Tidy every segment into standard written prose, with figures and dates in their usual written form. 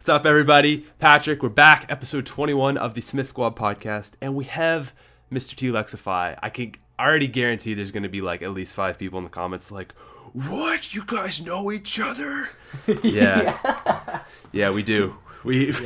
What's up, everybody? Patrick, we're back, episode 21 of the SmithSquad Podcast, and we have MrTLexify. I can already guarantee there's going to be like at least 5 people in the comments like, what? You guys know each other? Yeah, we do. We've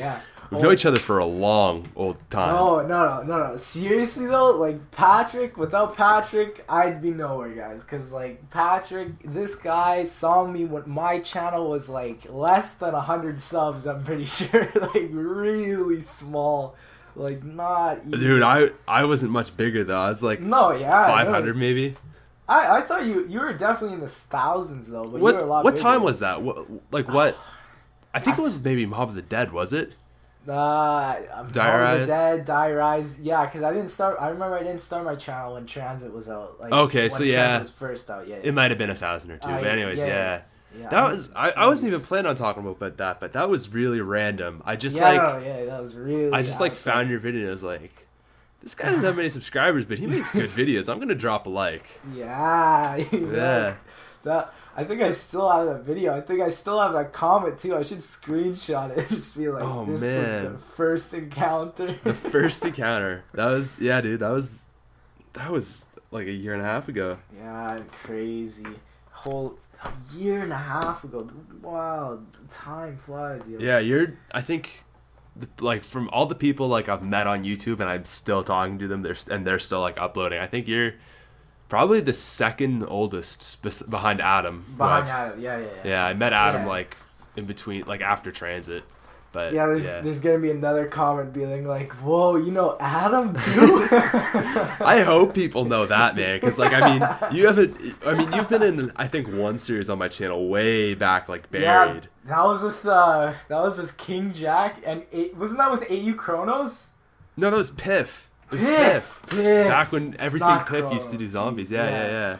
known each other for a long old time. No. Seriously though, like Patrick, without Patrick, I'd be nowhere, guys. Cause like Patrick, this guy saw me when my channel was like less than 100 subs. I'm pretty sure, like really small, like not. Even... Dude, I wasn't much bigger though. I was like 500 maybe. I thought you were definitely in the thousands though. But what you were a lot what bigger. time was that? What? I think it was maybe Mob of the Dead, was it? Diarize? Diarize. Yeah, because I remember I didn't start my channel when Transit was out. Like, okay, so yeah. Transit was first out, yeah. It might have been 1,000 or 2, but anyways, yeah. That was I wasn't even planning on talking about that, but that was really random. I just that was really. I just like found your video and I was like, this guy doesn't have many subscribers, but he makes good videos. I'm gonna drop a like. Yeah. I think I still have that video. I think I still have that comment too. I should screenshot it and just be like, was the first encounter. The first encounter. That was, dude, that was like a year and a half ago. Yeah, crazy. Whole year and a half ago. Wow, time flies. Yo. Yeah, I think, like, from all the people like I've met on YouTube and I'm still talking to them, they're still like uploading. I think you're probably the second oldest behind Adam. Adam, yeah. Yeah, I met Adam like in between, like after Transit. But there's gonna be another comment being like, "Whoa, you know Adam too?" I hope people know that, man, because like you've been in I think one series on my channel way back, like Buried. Yeah, that was with King Jack, and wasn't that with AU Chronos? No, that was Piff. It was Piff. Back when everything Piff used to do zombies. Yeah.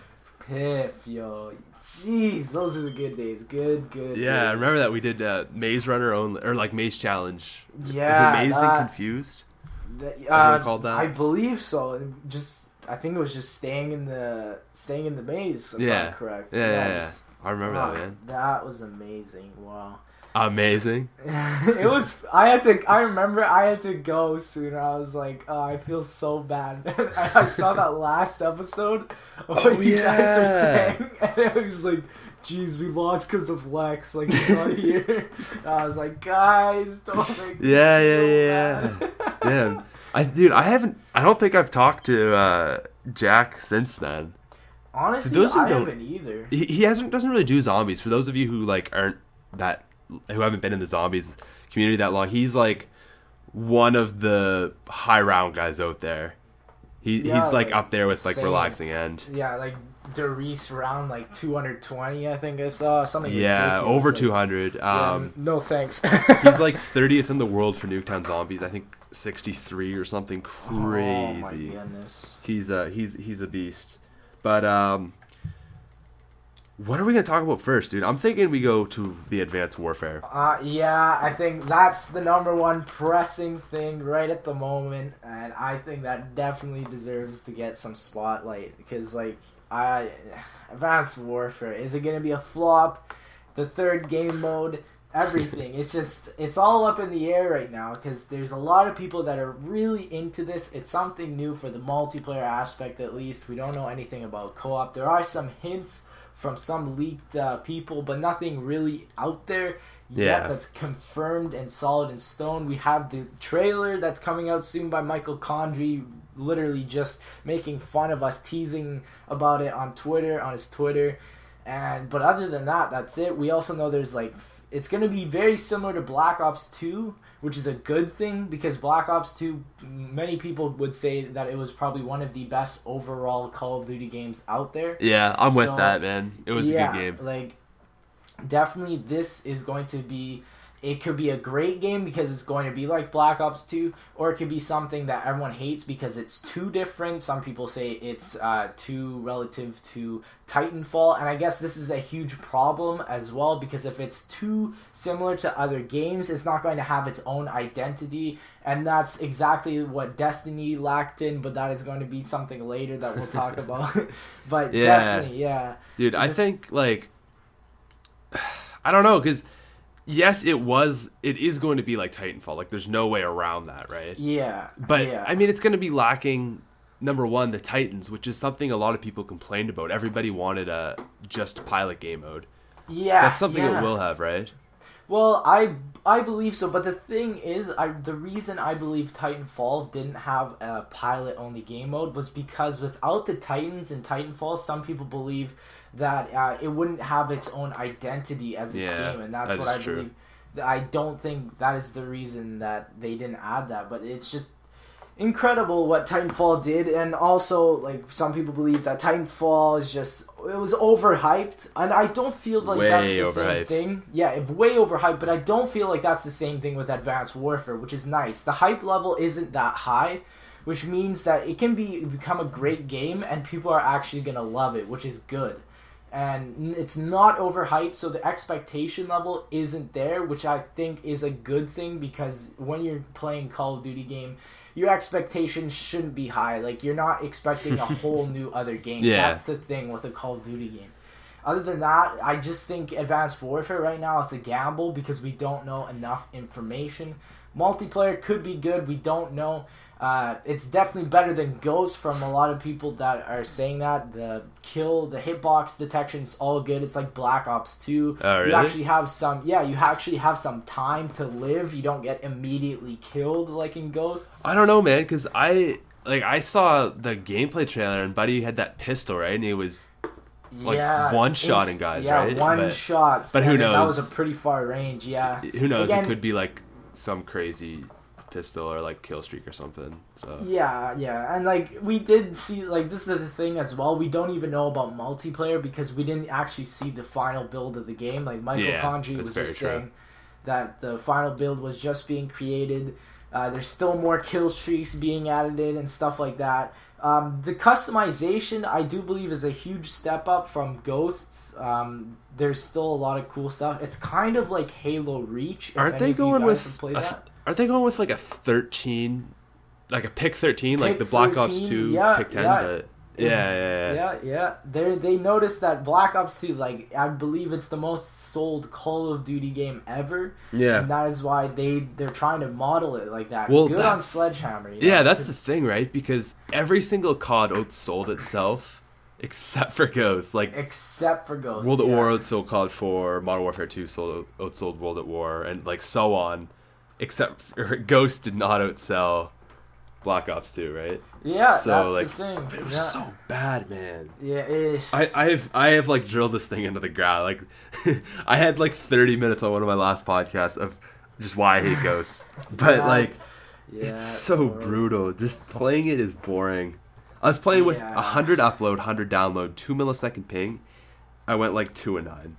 Piff, yo. Jeez, those are the good days. Good Yeah, days. I remember that we did Maze Runner only, or like Maze Challenge. Yeah. Is it Maze and Confused? Everyone called that? I believe so. I think it was just staying in the maze, if I'm correct. Yeah. I remember that, man. That was amazing. Wow. Amazing. It was. I remember I had to go sooner. I was like, oh, I feel so bad. I saw that last episode of what you guys were saying, and it was like, geez, we lost because of Lex. Like, he's not here. I was like, guys, don't make me Yeah. Damn. I don't think I've talked to Jack since then. Honestly, I haven't either. He doesn't really do zombies. For those of you who like who haven't been in the zombies community that long, he's like one of the high round guys out there. He's like up there with like Relaxing End. Yeah, like Derice round like 220, I think I saw something. Yeah, ridiculous. over 200. No thanks. He's like 30th in the world for Nuketown Zombies. I think 63 or something crazy. Oh my goodness. He's a beast. But what are we going to talk about first, dude? I'm thinking we go to the Advanced Warfare. Yeah, I think that's the number one pressing thing right at the moment, and I think that definitely deserves to get some spotlight, because, like, Advanced Warfare, is it going to be a flop? The third game mode, everything. It's all up in the air right now, because there's a lot of people that are really into this. It's something new for the multiplayer aspect, at least. We don't know anything about co-op. There are some hints from some leaked people, but nothing really out there yet that's confirmed and solid in stone. We have the trailer that's coming out soon by Michael Condrey, literally just making fun of us, teasing about it on his Twitter. But other than that, that's it. We also know there's like, it's going to be very similar to Black Ops 2, which is a good thing, because Black Ops 2, many people would say that it was probably one of the best overall Call of Duty games out there. Yeah, I'm with that, man. It was a good game. Like, definitely this is going to be, it could be a great game because it's going to be like Black Ops 2, or it could be something that everyone hates because it's too different. Some people say it's too relative to Titanfall, and I guess this is a huge problem as well, because if it's too similar to other games, it's not going to have its own identity, and that's exactly what Destiny lacked in, but that is going to be something later that we'll talk about. But definitely, yeah. Dude, I think, like, I don't know, because yes, it is going to be like Titanfall. Like, there's no way around that, right? Yeah. But, yeah. I mean, it's going to be lacking, number one, the Titans, which is something a lot of people complained about. Everybody wanted a just pilot game mode. Yeah. So that's something it will have, right? Well, I believe so, but the thing is, the reason I believe Titanfall didn't have a pilot-only game mode was because without the Titans in Titanfall, some people believe that it wouldn't have its own identity as its game, and that's what I believe. I don't think that is the reason that they didn't add that, but it's just incredible what Titanfall did, and also like some people believe that Titanfall is it was overhyped, and I don't feel like that's the same thing. Yeah, way overhyped, but I don't feel like that's the same thing with Advanced Warfare, which is nice. The hype level isn't that high, which means that it can become a great game, and people are actually gonna love it, which is good. And it's not overhyped, so the expectation level isn't there, which I think is a good thing, because when you're playing Call of Duty game, your expectations shouldn't be high. Like, you're not expecting a whole new other game. Yeah. That's the thing with a Call of Duty game. Other than that, I just think Advanced Warfare right now, it's a gamble because we don't know enough information. Multiplayer could be good. We don't know. It's definitely better than Ghost from a lot of people that are saying that. The hitbox detection's all good. It's like Black Ops 2. Oh, really? You actually have some time to live. You don't get immediately killed like in Ghosts. I don't know, man, because I saw the gameplay trailer and Buddy had that pistol, right? And he was one-shotting guys, right? Yeah, one shot. But who knows? That was a pretty far range, yeah. Who knows? Again, it could be like some crazy pistol or like kill streak or something. So yeah, and like we did see, like, this is the thing as well, we don't even know about multiplayer because we didn't actually see the final build of the game. Like Michael Condrey was just saying that the final build was just being created. There's still more kill streaks being added in and stuff like that. The customization, I do believe, is a huge step up from Ghosts. There's still a lot of cool stuff. It's kind of like Halo Reach. Aren't they going with like a 13, like a pick 13, like the Black 13, Ops 2 pick 10? But yeah. They noticed that Black Ops 2, like, I believe it's the most sold Call of Duty game ever. Yeah. And that is why they're trying to model it like that. Well, good on Sledgehammer. Yeah, that's the thing, right? Because every single COD outsold itself, except for Ghost. Except for Ghost. World at War outsold COD 4, Modern Warfare 2 outsold World at War, and like so on. Except for Ghost did not outsell Black Ops 2, right? Yeah, so, that's the thing. But it was so bad, man. Yeah. I have like drilled this thing into the ground. Like, I had like 30 minutes on one of my last podcasts of just why I hate Ghosts. But it's so brutal. Just playing it is boring. I was playing with 100 upload, 100 download, 2 millisecond ping. I went like 2 and 9.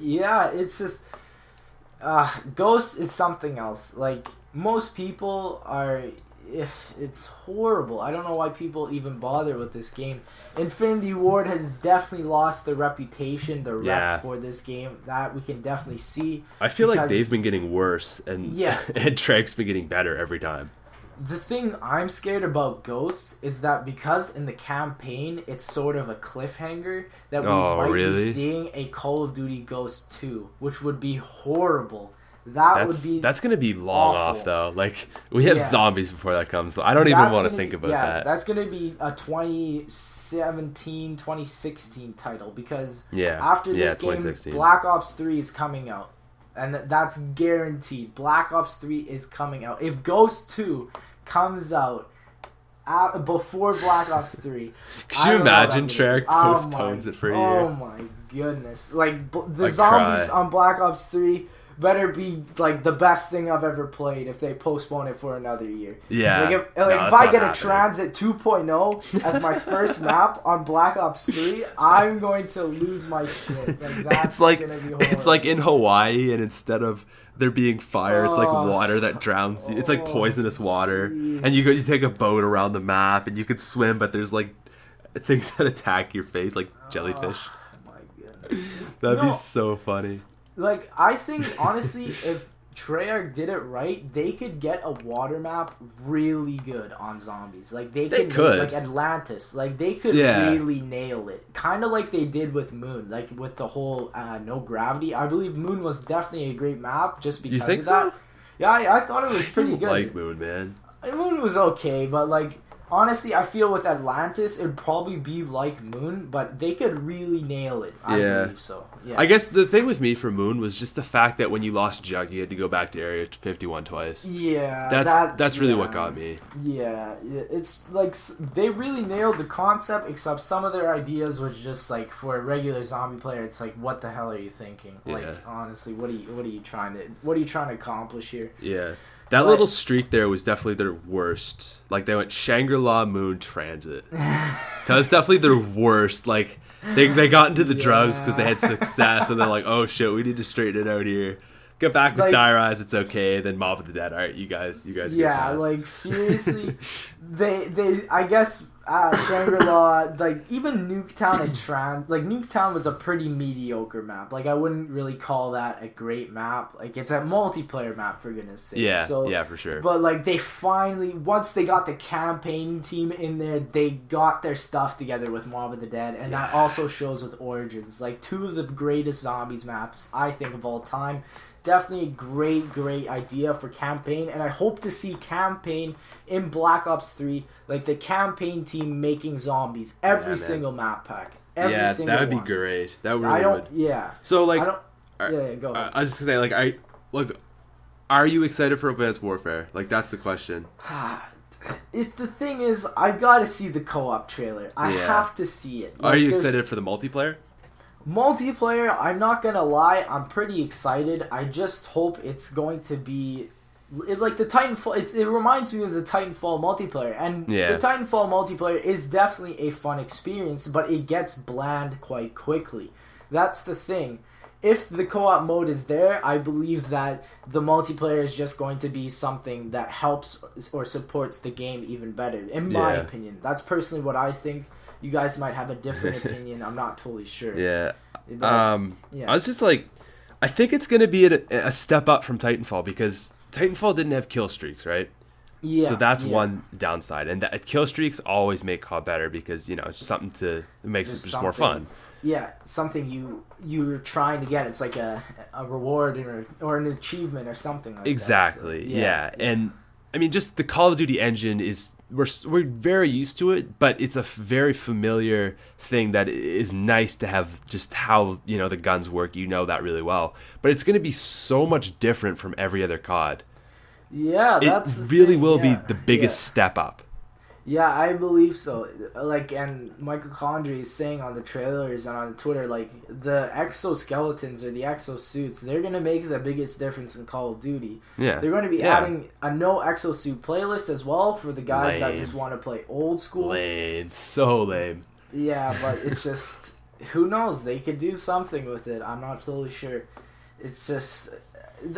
Yeah, it's just Ghost is something else. Like, most people are, it's horrible. I don't know why people even bother with this game. Infinity Ward has definitely lost the reputation, the rep for this game. That we can definitely see. I feel like they've been getting worse, and and Treyarch's been getting better every time. The thing I'm scared about Ghosts is that because in the campaign it's sort of a cliffhanger, that we might be seeing a Call of Duty Ghost 2, which would be horrible. That's gonna be long awful. Off though. Like, we have zombies before that comes, so I don't even want to think about that. That's gonna be a 2017, 2016 title, because after this game, Black Ops 3 is coming out. And that's guaranteed. Black Ops 3 is coming out. If Ghost 2 comes out before Black Ops 3... Could you imagine Treyarch postpones it for a year? Oh my goodness. Like, the zombies on Black Ops 3 better be like the best thing I've ever played if they postpone it for another year. Yeah. If I get a Transit 2.0 as my first map on Black Ops 3, I'm going to lose my shit. Like, that's gonna be horrible. It's like in Hawaii, and instead of there being fire, it's like water that drowns you. It's like poisonous water. Geez. And you take a boat around the map, and you can swim, but there's like things that attack your face, like jellyfish. Oh my goodness. That'd be so funny. Like, I think, honestly, if Treyarch did it right, they could get a water map really good on zombies. Like they could like Atlantis. Like they could really nail it. Kind of like they did with Moon. Like with the whole no gravity. I believe Moon was definitely a great map just because you think of that. So? Yeah, I thought it was pretty good. Like Moon, man. Moon was okay, but like honestly, I feel with Atlantis it'd probably be like Moon, but they could really nail it. I believe so. Yeah. I guess the thing with me for Moon was just the fact that when you lost Jug, you had to go back to Area 51 twice. Yeah, that's really what got me. Yeah, it's like they really nailed the concept, except some of their ideas was just like for a regular zombie player, it's like, what the hell are you thinking? Like honestly, what are you trying to accomplish here? Yeah. That little streak there was definitely their worst. Like, they went Shangri-La, Moon, Transit. That was definitely their worst. Like, they got into the drugs because they had success, and they're like, oh, shit, we need to straighten it out here. Get back with Die Rise, it's okay. Then Mob of the Dead. All right, you guys yeah, like, seriously, they I guess... Shangri-La, like, even Nuketown and Nuketown was a pretty mediocre map. Like, I wouldn't really call that a great map. Like, it's a multiplayer map, for goodness sake. Yeah, so, yeah, for sure. But, like, they finally, once they got the campaign team in there, they got their stuff together with Mob of the Dead, and that also shows with Origins. Like, two of the greatest zombies maps, I think, of all time. Definitely a great idea for campaign, and I hope to see campaign in Black Ops 3, like the campaign team making zombies every single map pack. Every single that would one. Be great. That really would. Yeah. So like, go ahead. I was just gonna say are you excited for Advanced Warfare? Like that's the question. The thing is, I gotta see the co-op trailer. I have to see it. Like, are you excited for the multiplayer? Multiplayer, I'm not gonna lie, I'm pretty excited. I just hope it's going to be like the Titanfall. It reminds me of the Titanfall multiplayer, and the Titanfall multiplayer is definitely a fun experience, but it gets bland quite quickly. That's the thing. If the co-op mode is there, I believe that the multiplayer is just going to be something that helps or supports the game even better, in my opinion. That's personally what I think. You guys might have a different opinion. I'm not totally sure. Yeah. But, I was just like, I think it's going to be a step up from Titanfall because Titanfall didn't have kill streaks, right? Yeah. So that's one downside. And that kill streaks always make COD better because, it's just something it makes it just more fun. Yeah, something you're trying to get. It's like a reward or an achievement or something like that. Exactly. So, yeah. And I mean, just the Call of Duty engine is we're very used to it, but it's a very familiar thing that is nice to have. Just how the guns work, that really well. But it's going to be so much different from every other COD. Yeah, it really will be the biggest step up. Yeah, I believe so. Like, and Michael Condrey is saying on the trailers and on Twitter, like, the exoskeletons or the exosuits, they're going to make the biggest difference in Call of Duty. Yeah. They're going to be adding a no exosuit playlist as well for the guys that just want to play old school. Lame. So lame. Yeah, but it's just, who knows? They could do something with it. I'm not totally sure. It's just,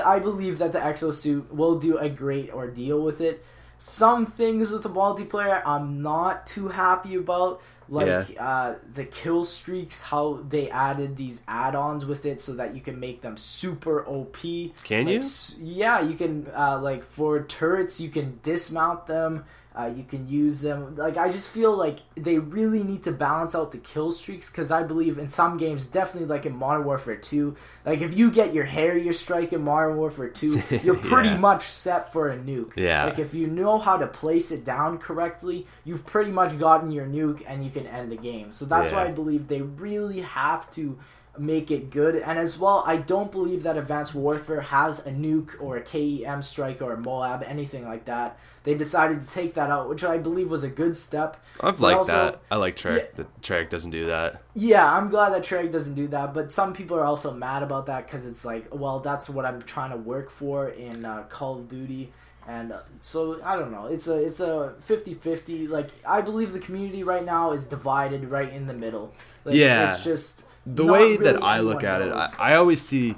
I believe that the exosuit will do a great ordeal with it. Some things with the multiplayer I'm not too happy about, like the kill streaks, how they added these add-ons with it so that you can make them super OP. Can you? Yeah, you can, like for turrets, you can dismount them. You can use them. Like, I just feel like they really need to balance out the kill streaks because I believe in some games, definitely like in Modern Warfare 2, like if you get your Harrier strike in Modern Warfare 2, you're pretty much set for a nuke. Yeah. Like if you know how to place it down correctly, you've pretty much gotten your nuke and you can end the game. So that's why I believe they really have to make it good. And as well, I don't believe that Advanced Warfare has a nuke or a KEM strike or a Moab, anything like that. They decided to take that out, which I believe was a good step. I've liked that. I like Treyarch. That Treyarch doesn't do that. Yeah, I'm glad that Treyarch doesn't do that. But some people are also mad about that because it's like, well, that's what I'm trying to work for in Call of Duty. And so, I don't know. It's a 50-50. Like, I believe the community right now is divided right in the middle. Like, it's just... The way that I look at it, I always see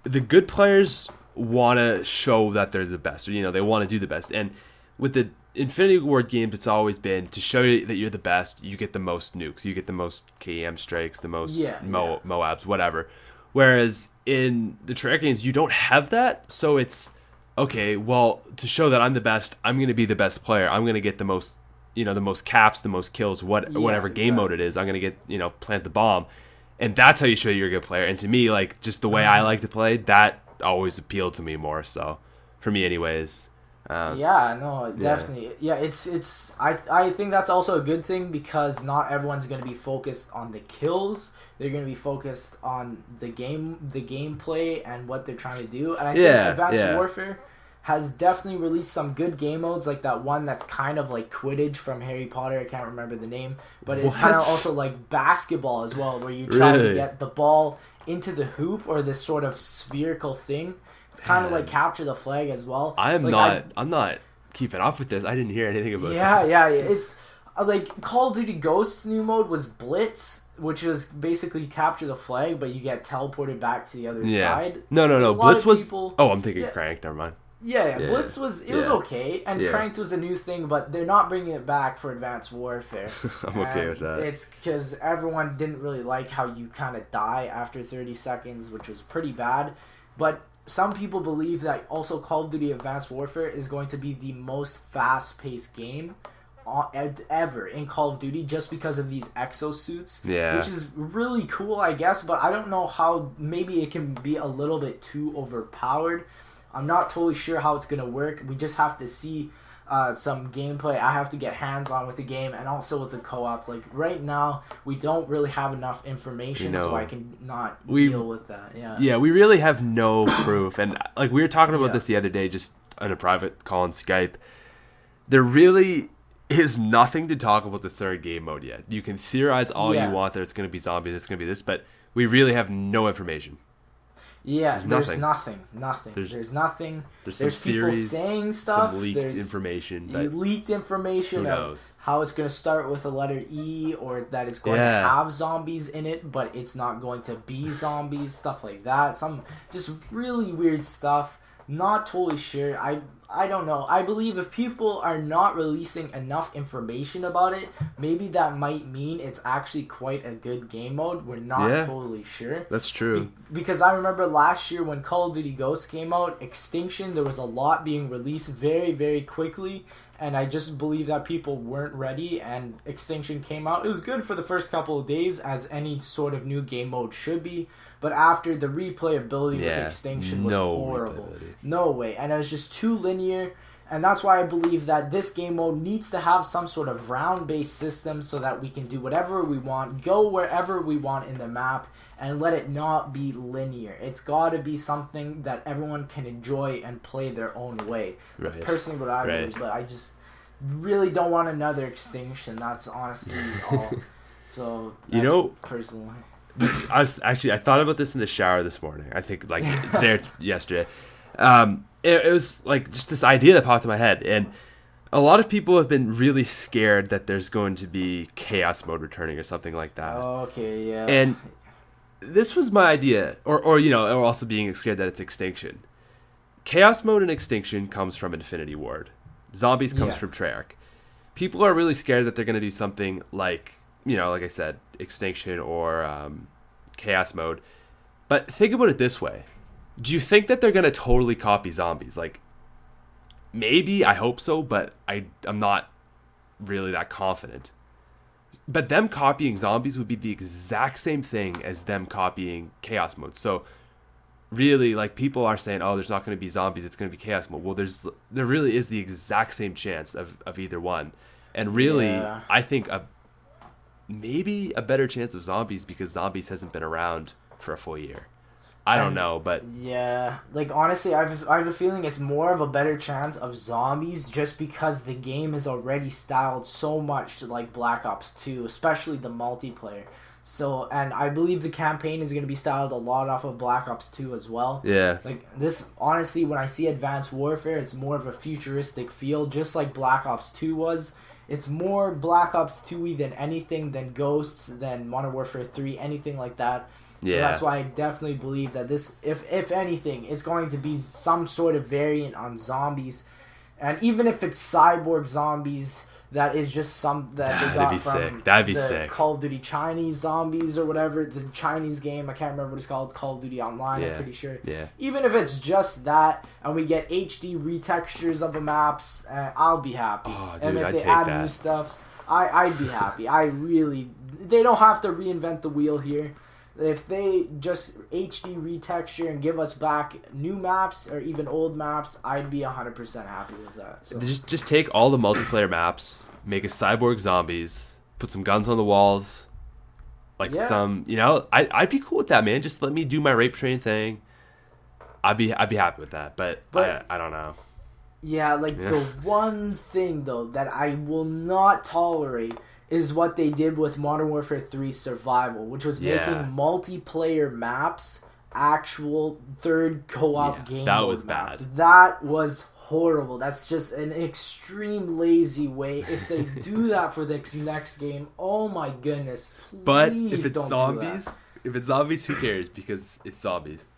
the good players want to show that they're the best, or they want to do the best. And with the Infinity Ward games, it's always been to show you that you're the best. You get the most nukes, you get the most KM strikes, the most Moabs, whatever. Whereas in the Treyarch games, you don't have that. So it's, okay, well, to show that I'm the best, I'm going to be the best player. I'm going to get the most, the most caps, the most kills, whatever game mode it is. I'm going to get, plant the bomb. And that's how you show you're a good player. And to me, like, just the way I like to play, that always appealed to me more. So, for me anyways. Definitely. Yeah, it's. I think that's also a good thing because not everyone's going to be focused on the kills. They're going to be focused on the gameplay and what they're trying to do. And I think Advanced Warfare has definitely released some good game modes, like that one that's kind of like Quidditch from Harry Potter. I can't remember the name, but it's kind of also like basketball as well, where you try to get the ball into the hoop or this sort of spherical thing. It's kind of like capture the flag as well. I'm not keeping up with this. I didn't hear anything about that. Yeah. It's like Call of Duty Ghosts new mode was Blitz, which is basically capture the flag, but you get teleported back to the other side. No. Blitz was... I'm thinking Cranked. Never mind. Yeah. Blitz was okay, and Cranked was a new thing, but they're not bringing it back for Advanced Warfare. I'm okay with that. It's because everyone didn't really like how you kind of die after 30 seconds, which was pretty bad. But some people believe that also Call of Duty Advanced Warfare is going to be the most fast-paced game ever in Call of Duty just because of these exosuits, which is really cool, I guess, but I don't know how. Maybe it can be a little bit too overpowered. I'm not totally sure how it's going to work. We just have to see some gameplay. I have to get hands-on with the game and also with the co-op. Like, right now, we don't really have enough information, so I can not deal with that. Yeah, we really have no proof. And, like, we were talking about this the other day just on a private call on Skype. There really is nothing to talk about the third game mode yet. You can theorize all you want that it's going to be zombies, it's going to be this, but we really have no information. Yeah, there's nothing. There's nothing. There's people theories, saying stuff. Some leaked information. But leaked information of how it's going to start with the letter E, or that it's going to have zombies in it, but it's not going to be zombies, stuff like that. Some just really weird stuff. Not totally sure. I don't know. I believe if people are not releasing enough information about it, maybe that might mean it's actually quite a good game mode. We're not totally sure. That's true. Because I remember last year when Call of Duty Ghosts came out, Extinction, there was a lot being released very, very quickly. And I just believe that people weren't ready, and Extinction came out. It was good for the first couple of days, as any sort of new game mode should be. But after, the replayability with Extinction was horrible. No way. And it was just too linear. And that's why I believe that this game mode needs to have some sort of round-based system so that we can do whatever we want, go wherever we want in the map, and let it not be linear. It's got to be something that everyone can enjoy and play their own way. Right. Personally, what I believe, but I just really don't want another Extinction. That's honestly all. So, personally. I thought about this in the shower this morning. I think like it's there yesterday. It was like just this idea that popped in my head, and a lot of people have been really scared that there's going to be chaos mode returning or something like that. Oh, okay, yeah. And this was my idea, or also being scared that it's Extinction. Chaos mode and Extinction comes from Infinity Ward. Zombies comes from Treyarch. People are really scared that they're going to do something like, like I said, Extinction or Chaos Mode. But think about it this way. Do you think that they're going to totally copy zombies? Like, maybe, I hope so, but I'm not really that confident. But them copying zombies would be the exact same thing as them copying Chaos Mode. So, really, like, people are saying, oh, there's not going to be zombies, it's going to be Chaos Mode. Well, there really is the exact same chance of either one. And really, I think maybe a better chance of zombies because zombies hasn't been around for a full year. I don't know, but like honestly, I have a feeling it's more of a better chance of zombies just because the game is already styled so much to like Black Ops 2, especially the multiplayer. So, and I believe the campaign is going to be styled a lot off of Black Ops 2 as well. Yeah. Like this, honestly, when I see Advanced Warfare, it's more of a futuristic feel, just like Black Ops 2 was. It's more Black Ops 2-y than anything, than Ghosts, than Modern Warfare 3, anything like that. So that's why I definitely believe that this, if anything, it's going to be some sort of variant on zombies. And even if it's cyborg zombies, that is just some that they That'd got be from sick. That'd be the sick. Call of Duty Chinese Zombies or whatever, the Chinese game. I can't remember what it's called. Call of Duty Online, I'm pretty sure. Yeah. Even if it's just that, and we get HD retextures of the maps, I'll be happy. Oh, dude, and if I'd they take add that. new stuffs, I'd be happy. They don't have to reinvent the wheel here. If they just HD retexture and give us back new maps or even old maps, I'd be 100% happy with that. So. Just take all the multiplayer maps, make a cyborg zombies, put some guns on the walls, some, I'd be cool with that, man. Just let me do my rape train thing. I'd be happy with that, but I don't know. Yeah, the one thing though that I will not tolerate is what they did with Modern Warfare 3 Survival, which was making multiplayer maps actual third co-op game that mode was maps. bad. That was horrible. That's just an extreme lazy way. If they do that for the next game, oh my goodness, please But if it's don't zombies, who cares? Because it's zombies.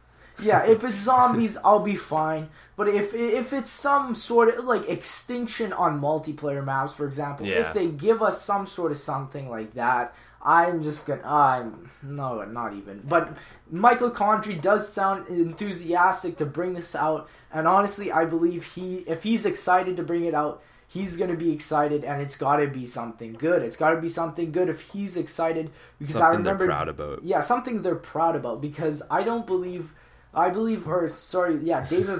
Yeah, if it's zombies, I'll be fine. But if it's some sort of extinction on multiplayer maps, for example, if they give us some sort of something like that, I'm just gonna no, not even. But Michael Condrey does sound enthusiastic to bring this out, and honestly, I believe if he's excited to bring it out, he's gonna be excited, and it's gotta be something good. It's gotta be something good if he's excited, because something I remember they're proud about. Yeah, something they're proud about, because David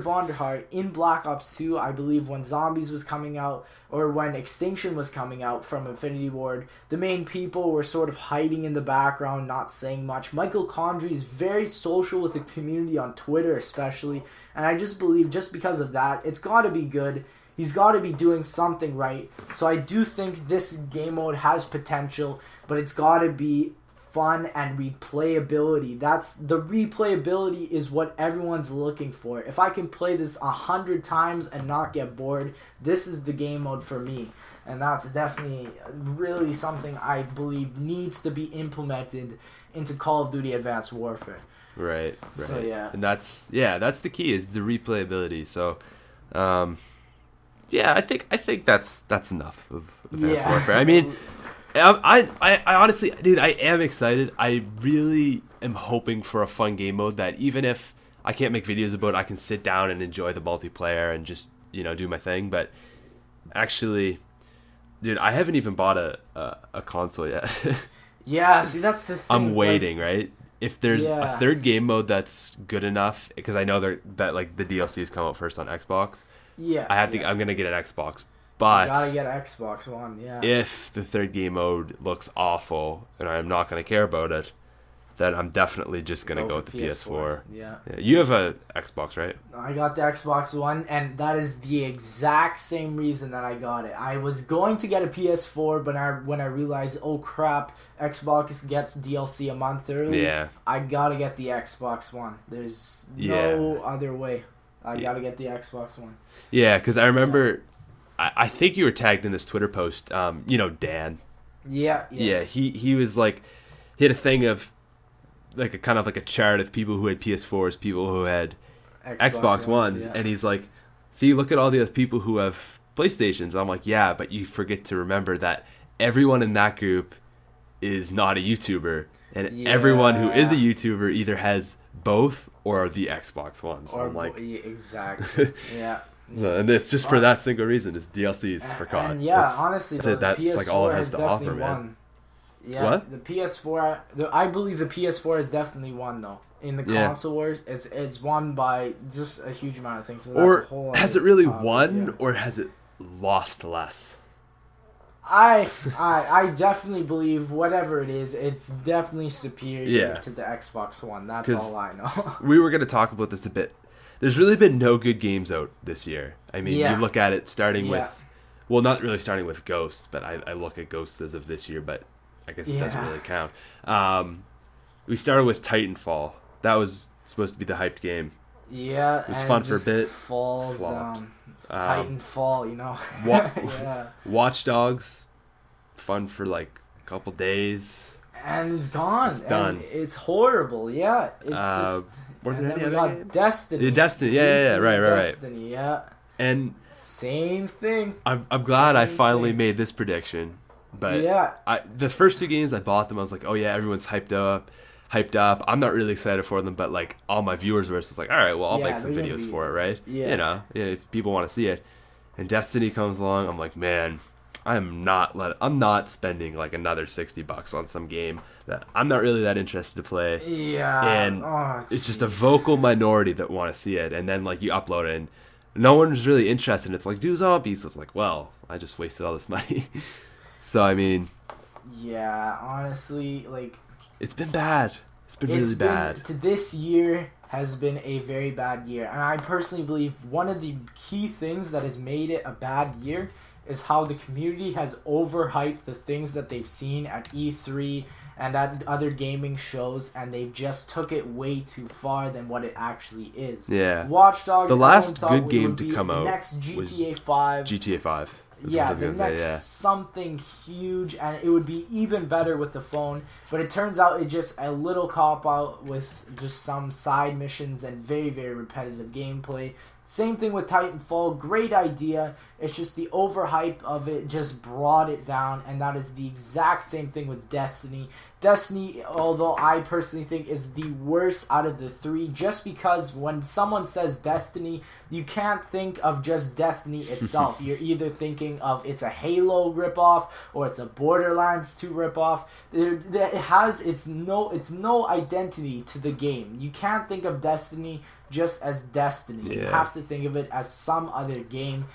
Vonderhaar in Black Ops 2, I believe when Zombies was coming out, or when Extinction was coming out from Infinity Ward, the main people were sort of hiding in the background, not saying much. Michael Condrey is very social with the community on Twitter especially, and I just believe just because of that, it's got to be good. He's got to be doing something right. So I do think this game mode has potential, but it's got to be fun and replayability. The replayability is what everyone's looking for. If I can play this 100 times and not get bored, this is the game mode for me. And that's definitely really something I believe needs to be implemented into Call of Duty Advanced Warfare. Right. So yeah. And that's the key, is the replayability. So I think that's enough of Advanced Warfare. I mean, I honestly, dude, I am excited. I really am hoping for a fun game mode that even if I can't make videos about it, I can sit down and enjoy the multiplayer and just, do my thing. But actually, dude, I haven't even bought a console yet. Yeah, see, that's the thing. I'm waiting, right? If there's a third game mode that's good enough, because I know that the DLCs come out first on Xbox. Yeah. I'm going to get an Xbox. But you gotta get an Xbox One, yeah. If the third game mode looks awful and I'm not going to care about it, then I'm definitely just going to go with the PS4. Yeah. You have a Xbox, right? I got the Xbox One, and that is the exact same reason that I got it. I was going to get a PS4, but when I realized, oh crap, Xbox gets DLC a month early, I gotta get the Xbox One. There's no other way. I gotta get the Xbox One. Yeah, because I remember... I think you were tagged in this Twitter post, Dan. Yeah. He was he had a thing of a kind of a chart of people who had PS4s, people who had Xbox Ones, and he's like, see, look at all the other people who have PlayStations. I'm like, yeah, but you forget to remember that everyone in that group is not a YouTuber, and everyone who is a YouTuber either has both or the Xbox One. So I'm like, exactly, yeah. And it's just for that single reason. It's DLCs for COD. And honestly, that's PS4 all it has to offer, man. Won. Yeah, what? The PS4, I believe the PS4 has definitely won though. In the console wars, it's won by just a huge amount of things. So or has it really won, or has it lost less? I definitely believe whatever it is, it's definitely superior to the Xbox One. That's all I know. We were going to talk about this a bit. There's really been no good games out this year. I mean, you look at it starting with... Well, not really starting with Ghosts, but I look at Ghosts as of this year, but I guess it doesn't really count. We started with Titanfall. That was supposed to be the hyped game. Yeah, it was fun for a bit. Falls down. Titanfall, Watch Dogs, fun for a couple days. And it's gone. It's done. And it's horrible, yeah. It's just... Were there any we other got games? Destiny. Destiny, right. Destiny, yeah. And same thing. I'm glad I finally made this prediction. But yeah, the first 2 games I bought them, I was like, oh yeah, everyone's hyped up. I'm not really excited for them, but like all my viewers were just like, all right, well, I'll make some videos for it, right? Yeah. You know, if people want to see it. And Destiny comes along, I'm like, man, I'm not spending like another $60 on some game that I'm not really that interested to play. Yeah. And it's just a vocal minority that want to see it. And then like you upload it and no one's really interested. It's like, do zombies. It's like, well, I just wasted all this money. So, I mean. Yeah, honestly, like. It's been bad. It's been really bad. This year has been a very bad year. And I personally believe one of the key things that has made it a bad year is how the community has overhyped the things that they've seen at E3 and at other gaming shows, and they've just took it way too far than what it actually is. Yeah. Watch Dogs. The last good game to come out next GTA was 5. GTA 5. Yeah, the next something huge, and it would be even better with the phone. But it turns out it's just a little cop-out with just some side missions and very, very repetitive gameplay. Same thing with Titanfall. Great idea. It's just the overhype of it just brought it down, and that is the exact same thing with Destiny. Destiny, although I personally think is the worst out of the 3, just because when someone says Destiny, you can't think of just Destiny itself. You're either thinking of it's a Halo ripoff or it's a Borderlands 2 ripoff. It has it's no identity to the game. You can't think of Destiny just as Destiny. You have to think of it as some other game.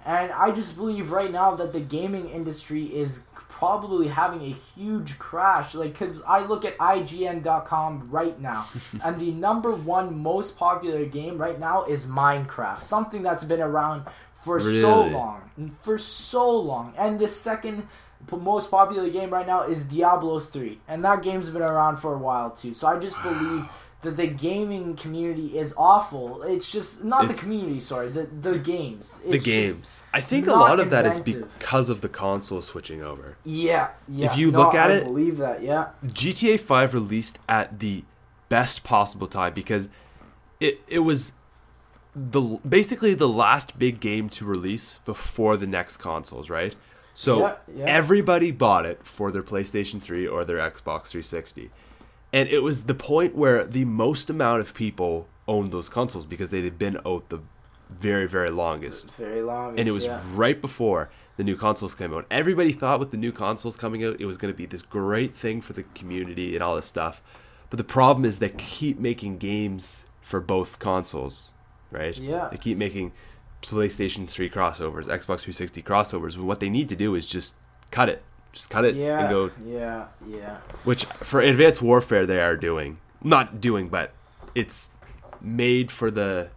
And I just believe right now that the gaming industry is probably having a huge crash. Like, because I look at IGN.com right now, and the number 1 most popular game right now is Minecraft. Something that's been around for so long. For so long. And the second most popular game right now is Diablo 3. And that game's been around for a while too. So I just believe that the gaming community is awful. It's just not the community, sorry, the games. The games. I think a lot of that is because of the console switching over. Yeah. If you look at it, I believe that. Yeah. GTA 5 released at the best possible time because it was basically the last big game to release before the next consoles, right? So everybody bought it for their PlayStation 3 or their Xbox 360. And it was the point where the most amount of people owned those consoles because they'd been out the very, very longest. And it was right before the new consoles came out. Everybody thought with the new consoles coming out, it was going to be this great thing for the community and all this stuff. But the problem is they keep making games for both consoles, right? Yeah. They keep making PlayStation 3 crossovers, Xbox 360 crossovers. But what they need to do is just cut it. Just cut it and go. Yeah. Which for Advanced Warfare they are doing. Not doing, but it's made for the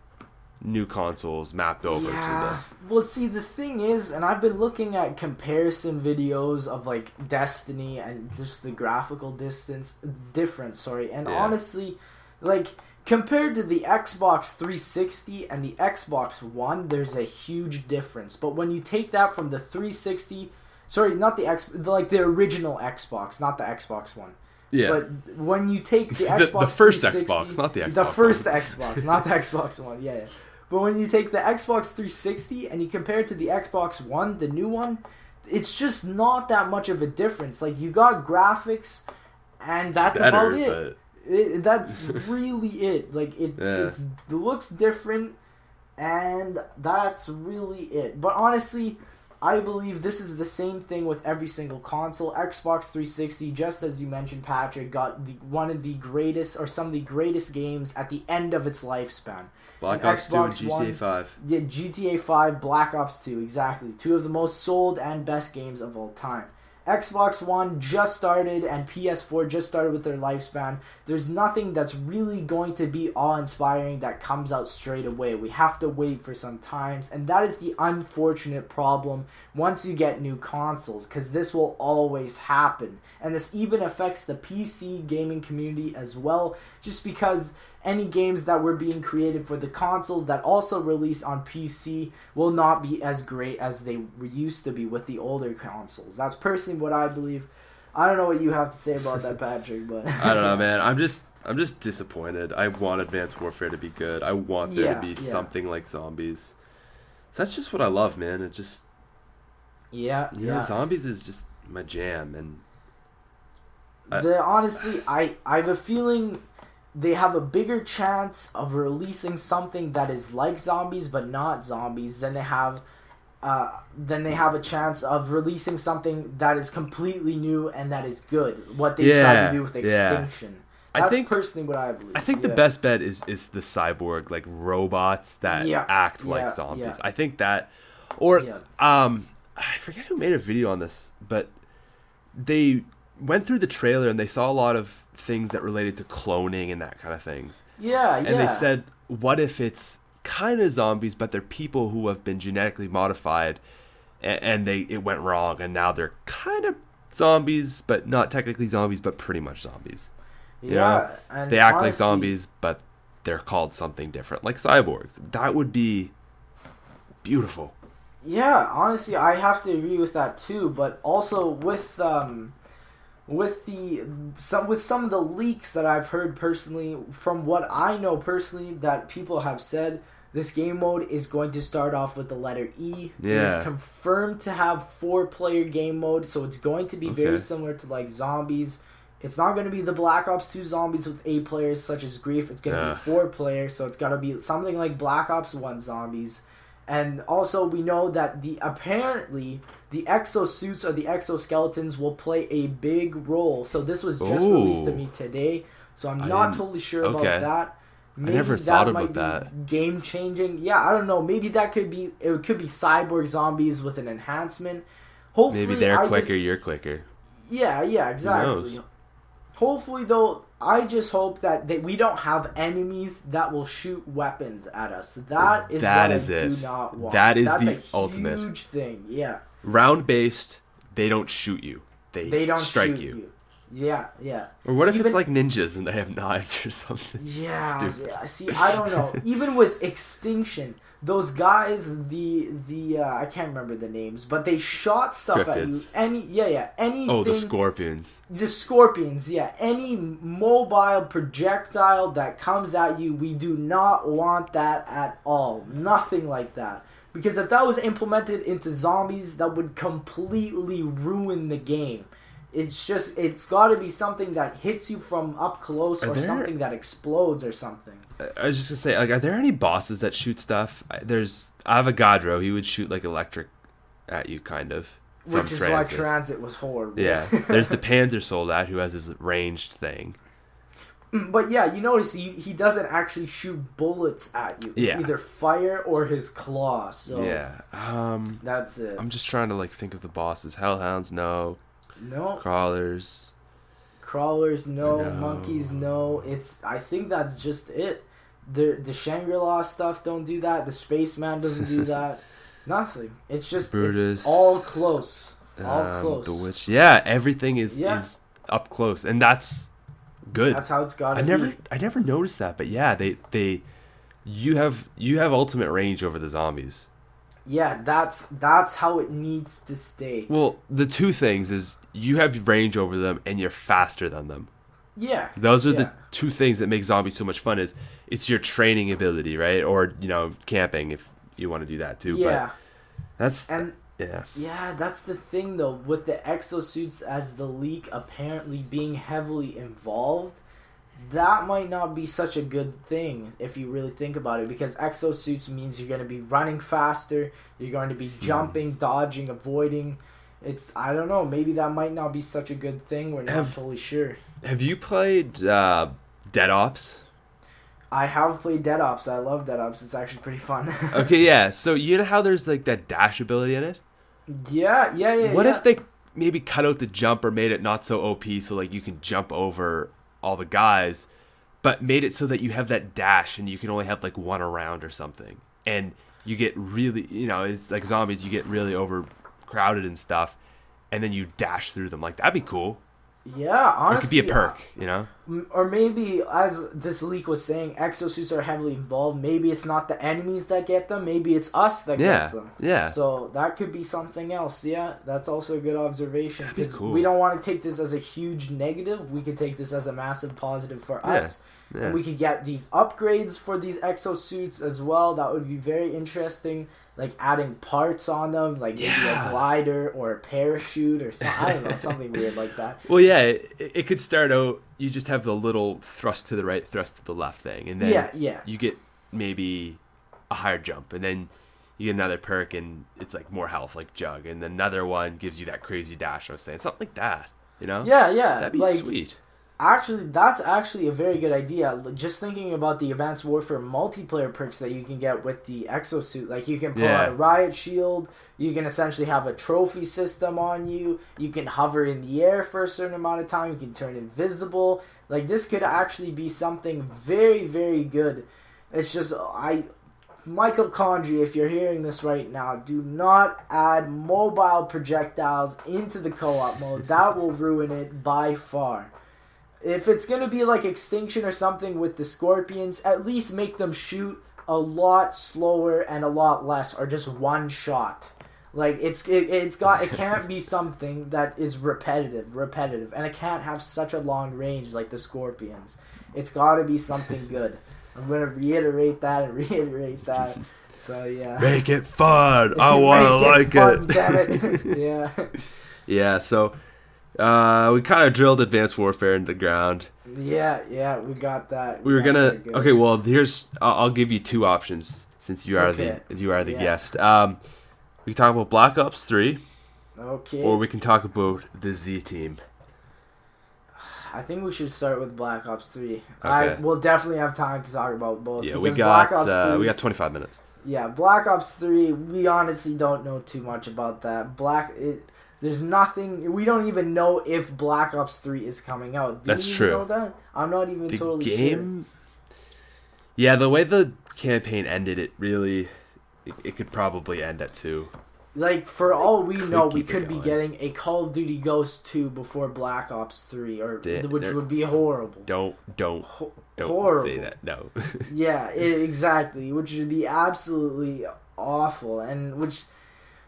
new consoles mapped over to the. Well, see, the thing is, and I've been looking at comparison videos of like Destiny and just the graphical difference. And honestly, like compared to the Xbox 360 and the Xbox One, there's a huge difference. But when you take that from the 360. Sorry, not the the original Xbox, not the Xbox One. Yeah. But when you take the Xbox the first Xbox, not the Xbox The first Xbox, not the Xbox One, yeah. But when you take the Xbox 360 and you compare it to the Xbox One, the new one, it's just not that much of a difference. Like, you got graphics, and that's about it. That's really it. Like, it looks different, and that's really it. But honestly, I believe this is the same thing with every single console. Xbox 360, just as you mentioned, Patrick, got one of the greatest, or some of the greatest games at the end of its lifespan. Black Ops 2 and GTA 5. Yeah, GTA 5, Black Ops 2, exactly. 2 of the most sold and best games of all time. Xbox One just started and PS4 just started with their lifespan. There's nothing that's really going to be awe-inspiring that comes out straight away. We have to wait for some times, and that is the unfortunate problem once you get new consoles, because this will always happen. And this even affects the PC gaming community as well, just because any games that were being created for the consoles that also released on PC will not be as great as they used to be with the older consoles. That's personally what I believe. I don't know what you have to say about that, Patrick, but I don't know, man. I'm just disappointed. I want Advanced Warfare to be good. I want there to be something like zombies. So that's just what I love, man. It just zombies is just my jam, and honestly, I have a feeling they have a bigger chance of releasing something that is like zombies but not zombies than they have a chance of releasing something that is completely new and that is good. What they tried to do with Extinction. That's personally what I believe. I think the best bet is the cyborg, like robots that act like zombies. Yeah. I think that, or I forget who made a video on this, but they went through the trailer and they saw a lot of things that related to cloning and that kind of things. And they said, what if it's kind of zombies, but they're people who have been genetically modified, and it went wrong, and now they're kind of zombies, but not technically zombies, but pretty much zombies. You know? And they act like zombies, but they're called something different, like cyborgs. That would be beautiful. Yeah, honestly, I have to agree with that too. But also with some of the leaks that I've heard personally, from what I know personally, that people have said, this game mode is going to start off with the letter E. Yeah. It is confirmed to have 4-player game mode, so it's going to be very similar to like zombies. It's not going to be the Black Ops 2 zombies with 8 players such as Grief. It's going to be 4 players, so it's got to be something like Black Ops 1 zombies. And also we know that apparently the exosuits or the exoskeletons will play a big role. So this was just released to me today, so I'm not totally sure about that. Maybe I never thought about that. Game changing. Yeah, I don't know. Maybe it could be cyborg zombies with an enhancement. Hopefully, maybe they're quicker, you're quicker. Yeah, exactly. Hopefully, though, I just hope that we don't have enemies that will shoot weapons at us. That is what I do not want. That's the ultimate. Huge thing. Yeah. Round based, they don't shoot you. They don't strike shoot you. Yeah. Or what if it's like ninjas and they have knives or something? Yeah. Stupid. See, I don't know. Even with Extinction, those guys, I can't remember the names, but they shot stuff Cryptids. at you. Anything. Oh, the scorpions. The scorpions, yeah. Any mobile projectile that comes at you, we do not want that at all. Nothing like that. Because if that was implemented into zombies, that would completely ruin the game. It's got to be something that hits you from up close, or something that explodes or something. I was just gonna say, like, are there any bosses that shoot stuff? I have a Godro. He would shoot like electric at you, kind of. Which is why Transit was horrible. Yeah, there's the Panzer Soldat who has his ranged thing. But yeah, you notice he doesn't actually shoot bullets at you. It's either fire or his claw. So that's it. I'm just trying to like think of the bosses. Hellhounds, no. Crawlers, no. Monkeys, no. I think that's just it. The Shangri-La stuff don't do that. The Spaceman doesn't do that. Nothing. It's just Brutus, it's all close. All close. The Witch. Yeah, everything is up close, and that's good. That's how it's got to be. I never noticed that, but yeah, you have ultimate range over the zombies. Yeah, that's how it needs to stay. Well, the two things is you have range over them and you're faster than them. Yeah. Those are the two things that make zombies so much fun. Is it's your training ability, right? Or, camping if you want to do that too. Yeah. But Yeah, that's the thing though, with the exosuits as the leak apparently being heavily involved. That might not be such a good thing if you really think about it, because exosuits means you're going to be running faster, you're going to be jumping, dodging, avoiding. I don't know, maybe that might not be such a good thing. We're not fully sure. Have you played Dead Ops? I have played Dead Ops. I love Dead Ops. It's actually pretty fun. Okay, yeah. So you know how there's like that dash ability in it? Yeah. What if they maybe cut out the jump or made it not so OP, so like you can jump over all the guys, but made it so that you have that dash and you can only have like one around or something, and you get really, it's like zombies, you get really overcrowded and stuff, and then you dash through them. Like, that'd be cool. Yeah, honestly, it could be a perk, Or maybe, as this leak was saying, exosuits are heavily involved. Maybe it's not the enemies that get them. Maybe it's us that gets them. Yeah. So that could be something else. Yeah, that's also a good observation. That'd be cool. We don't want to take this as a huge negative. We could take this as a massive positive for us. Yeah. And we could get these upgrades for these exosuits as well. That would be very interesting. Like adding parts on them, like maybe a glider or a parachute or something. I don't know, something weird like that. Well, yeah, it could start out, you just have the little thrust to the right, thrust to the left thing. And then you get maybe a higher jump. And then you get another perk and it's like more health, like Jug. And then another one gives you that crazy dash I was saying. Something like that, you know? Yeah. That'd be sweet. Actually, that's actually a very good idea. Just thinking about the Advanced Warfare multiplayer perks that you can get with the exosuit. Like, you can pull out a riot shield. You can essentially have a trophy system on you. You can hover in the air for a certain amount of time. You can turn invisible. Like, this could actually be something very, very good. It's just, Michael Condrey, if you're hearing this right now, do not add mobile projectiles into the co-op mode. That will ruin it by far. If it's going to be like Extinction or something with the Scorpions, at least make them shoot a lot slower and a lot less, or just one shot. Like, it can't be something that is repetitive, and it can't have such a long range like the Scorpions. It's got to be something good. I'm going to reiterate that. So, yeah. Make it fun. I want to like fun, damn it. Yeah. Yeah, so we kind of drilled Advanced Warfare into the ground. Yeah, we got that. We were gonna. Okay, well, I'll give you two options since you are the guest. We can talk about Black Ops 3. Okay. Or we can talk about the Z Team. I think we should start with Black Ops 3. Okay. We'll definitely have time to talk about both. Yeah, we got 25 minutes. Yeah, Black Ops 3. We honestly don't know too much about that. There's nothing. We don't even know if Black Ops 3 is coming out. That's true. Know that? I'm not even totally sure. Yeah, the way the campaign ended, it could probably end at 2. Like, for all we know, we could be getting a Call of Duty Ghost 2 before Black Ops 3, which would be horrible. Don't horrible. say that. No. Yeah, exactly. Which would be absolutely awful, and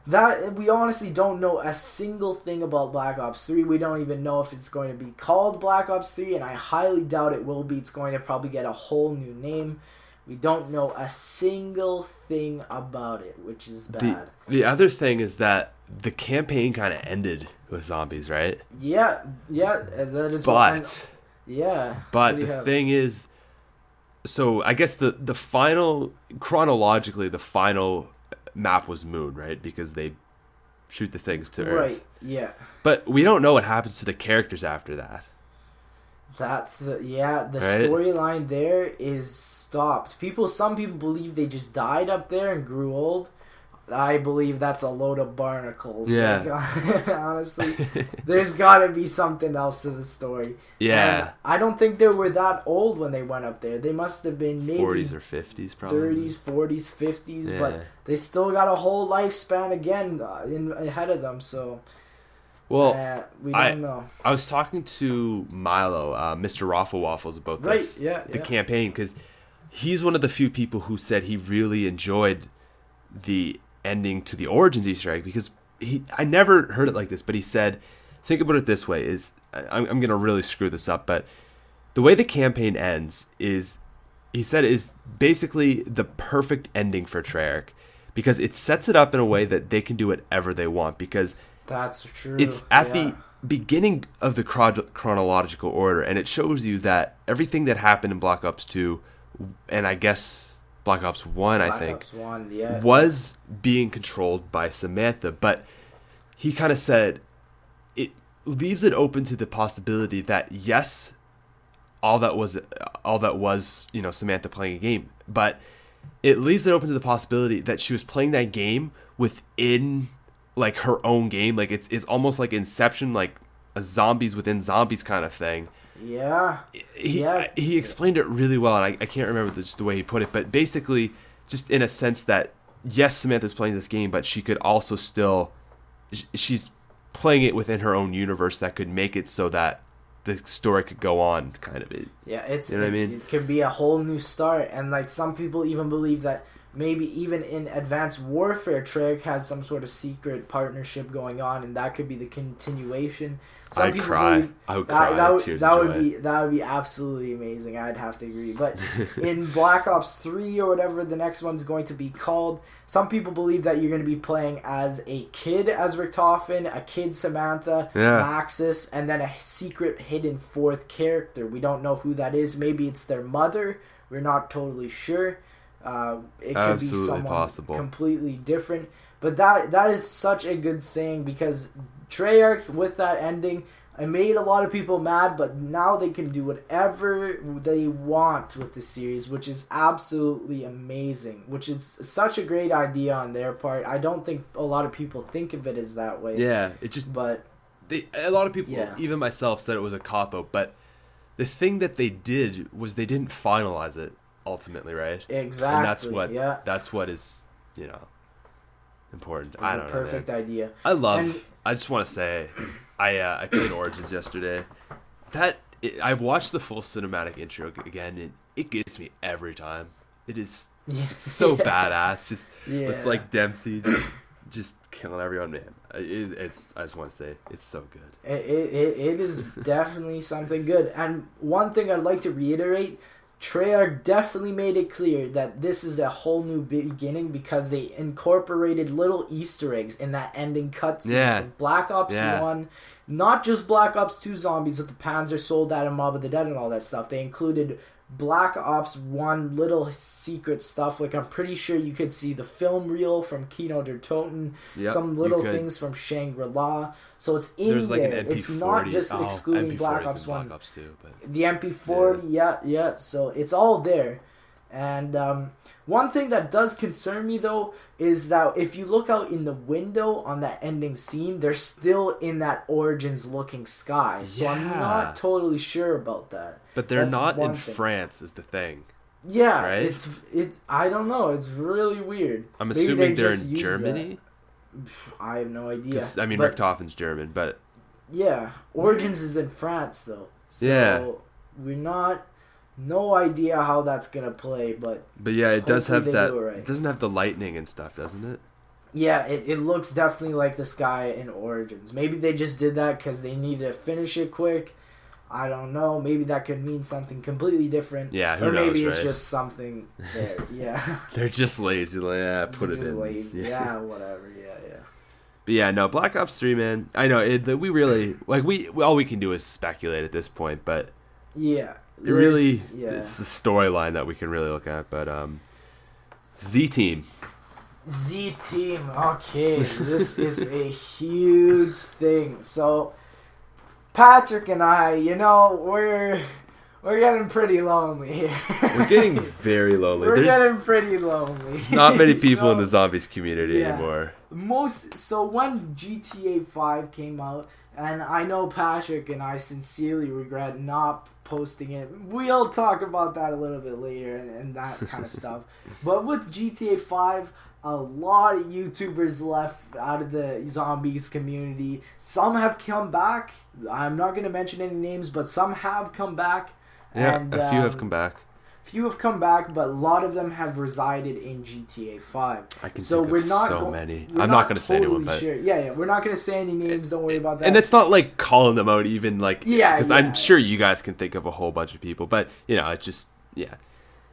that we honestly don't know a single thing about Black Ops 3. We don't even know if it's going to be called Black Ops 3, and I highly doubt it will be. It's going to probably get a whole new name. We don't know a single thing about it, which is bad. The other thing is that the campaign kind of ended with zombies, right? Yeah, that is. But the thing is, so I guess the final, chronologically, the final map was Moon, right? Because they shoot the things to Earth. Right, yeah. But we don't know what happens to the characters after that. That's the storyline there is stopped. Some people believe they just died up there and grew old. I believe that's a load of barnacles. Yeah. Like, honestly, there's got to be something else to the story. Yeah. And I don't think they were that old when they went up there. They must have been maybe 40s or 50s probably. 30s, 40s, 50s, Yeah. but they still got a whole lifespan again ahead of them, so... Well, we don't know. I was talking to Milo, Mr. Raffle Waffles, about the campaign, because he's one of the few people who said he really enjoyed the ending to the Origins Easter egg, because I never heard it like this, but he said, think about it this way, I'm going to really screw this up, but the way the campaign ends is, he said, is basically the perfect ending for Treyarch, because it sets it up in a way that they can do whatever they want, because that's true. It's at the beginning of the chronological order, and it shows you that everything that happened in Black Ops 2, and I guess Black Ops 1, was being controlled by Samantha. But he kind of said it leaves it open to the possibility that, yes, all that was Samantha playing a game, but it leaves it open to the possibility that she was playing that game within, like, her own game. Like, it's almost like Inception, like a zombies within zombies kind of thing. Yeah. He explained it really well, and I can't remember just the way he put it, but basically, just in a sense that, yes, Samantha's playing this game, but she could also she's playing it within her own universe that could make it so that the story could go on, kind of. Yeah, you know what I mean? It could be a whole new start, and like some people even believe that maybe even in Advanced Warfare, Treyarch has some sort of secret partnership going on, and that could be the continuation. I'd cry. I would cry. That would be absolutely amazing. I'd have to agree. But in Black Ops 3 or whatever the next one's going to be called, some people believe that you're going to be playing as a kid as Richtofen, a kid Samantha, Maxis, and then a secret hidden fourth character. We don't know who that is. Maybe it's their mother. We're not totally sure. It could be someone possible. Completely different. But that is such a good saying, because Treyarch, with that ending, it made a lot of people mad, but now they can do whatever they want with the series, which is absolutely amazing, which is such a great idea on their part. I don't think a lot of people think of it as that way. Yeah, a lot of people, even myself, said it was a cop-out, but the thing that they did was they didn't finalize it ultimately, right? Exactly. And that's what is, important. I don't know. Perfect idea. I just want to say, I played Origins yesterday. I watched the full cinematic intro again, and it gets me every time. It's so badass. It's like Dempsey just killing everyone, man. I just want to say, it's so good. It is definitely something good. And one thing I'd like to reiterate, Treyarch definitely made it clear that this is a whole new beginning, because they incorporated little Easter eggs in that ending cutscene from Black Ops 1. Not just Black Ops 2 zombies with the Panzer Soldat and Mob of the Dead and all that stuff. They included Black Ops 1 little secret stuff. Like, I'm pretty sure you could see the film reel from Kino der Toten, some little things from Shangri-La. So it's in There's there. Like an MP40. It's not just excluding Black Ops 1. Black Ops 2, but the MP40, so it's all there. And one thing that does concern me, though, is that if you look out in the window on that ending scene, they're still in that Origins-looking sky. So I'm not totally sure about that. But they're not in France, is the thing. Yeah, right? It's I don't know. It's really weird. I'm assuming they're in Germany. I have no idea. Richtofen's German, but Origins is in France, though. So we're no idea how that's gonna play, but it does have that. It doesn't have the lightning and stuff, doesn't it? Yeah, it looks definitely like the sky in Origins. Maybe they just did that because they needed to finish it quick. I don't know. Maybe that could mean something completely different. Yeah, who knows, maybe it's just something there. Yeah. They're just lazy. Like, put it in. Lazy. Yeah, whatever. Yeah. But Black Ops 3, man. I know we really all we can do is speculate at this point, but it's the storyline that we can really look at. But Z-Team. Okay, this is a huge thing. So Patrick and I, we're getting pretty lonely here. We're getting very lonely. We're getting pretty lonely. There's not many people in the zombies community anymore. So when GTA 5 came out, and I know Patrick and I sincerely regret not posting it. We'll talk about that a little bit later and that kind of stuff. But with GTA 5, a lot of YouTubers left out of the zombies community. Some have come back. I'm not going to mention any names, but some have come back. Yeah, and a few have come back. Few have come back, but a lot of them have resided in GTA 5. I can think of so many. I'm not going to say anyone, but... Sure. Yeah, we're not going to say any names. Don't worry about that. And it's not like calling them out even like... Because I'm sure you guys can think of a whole bunch of people, but, it's just... Yeah.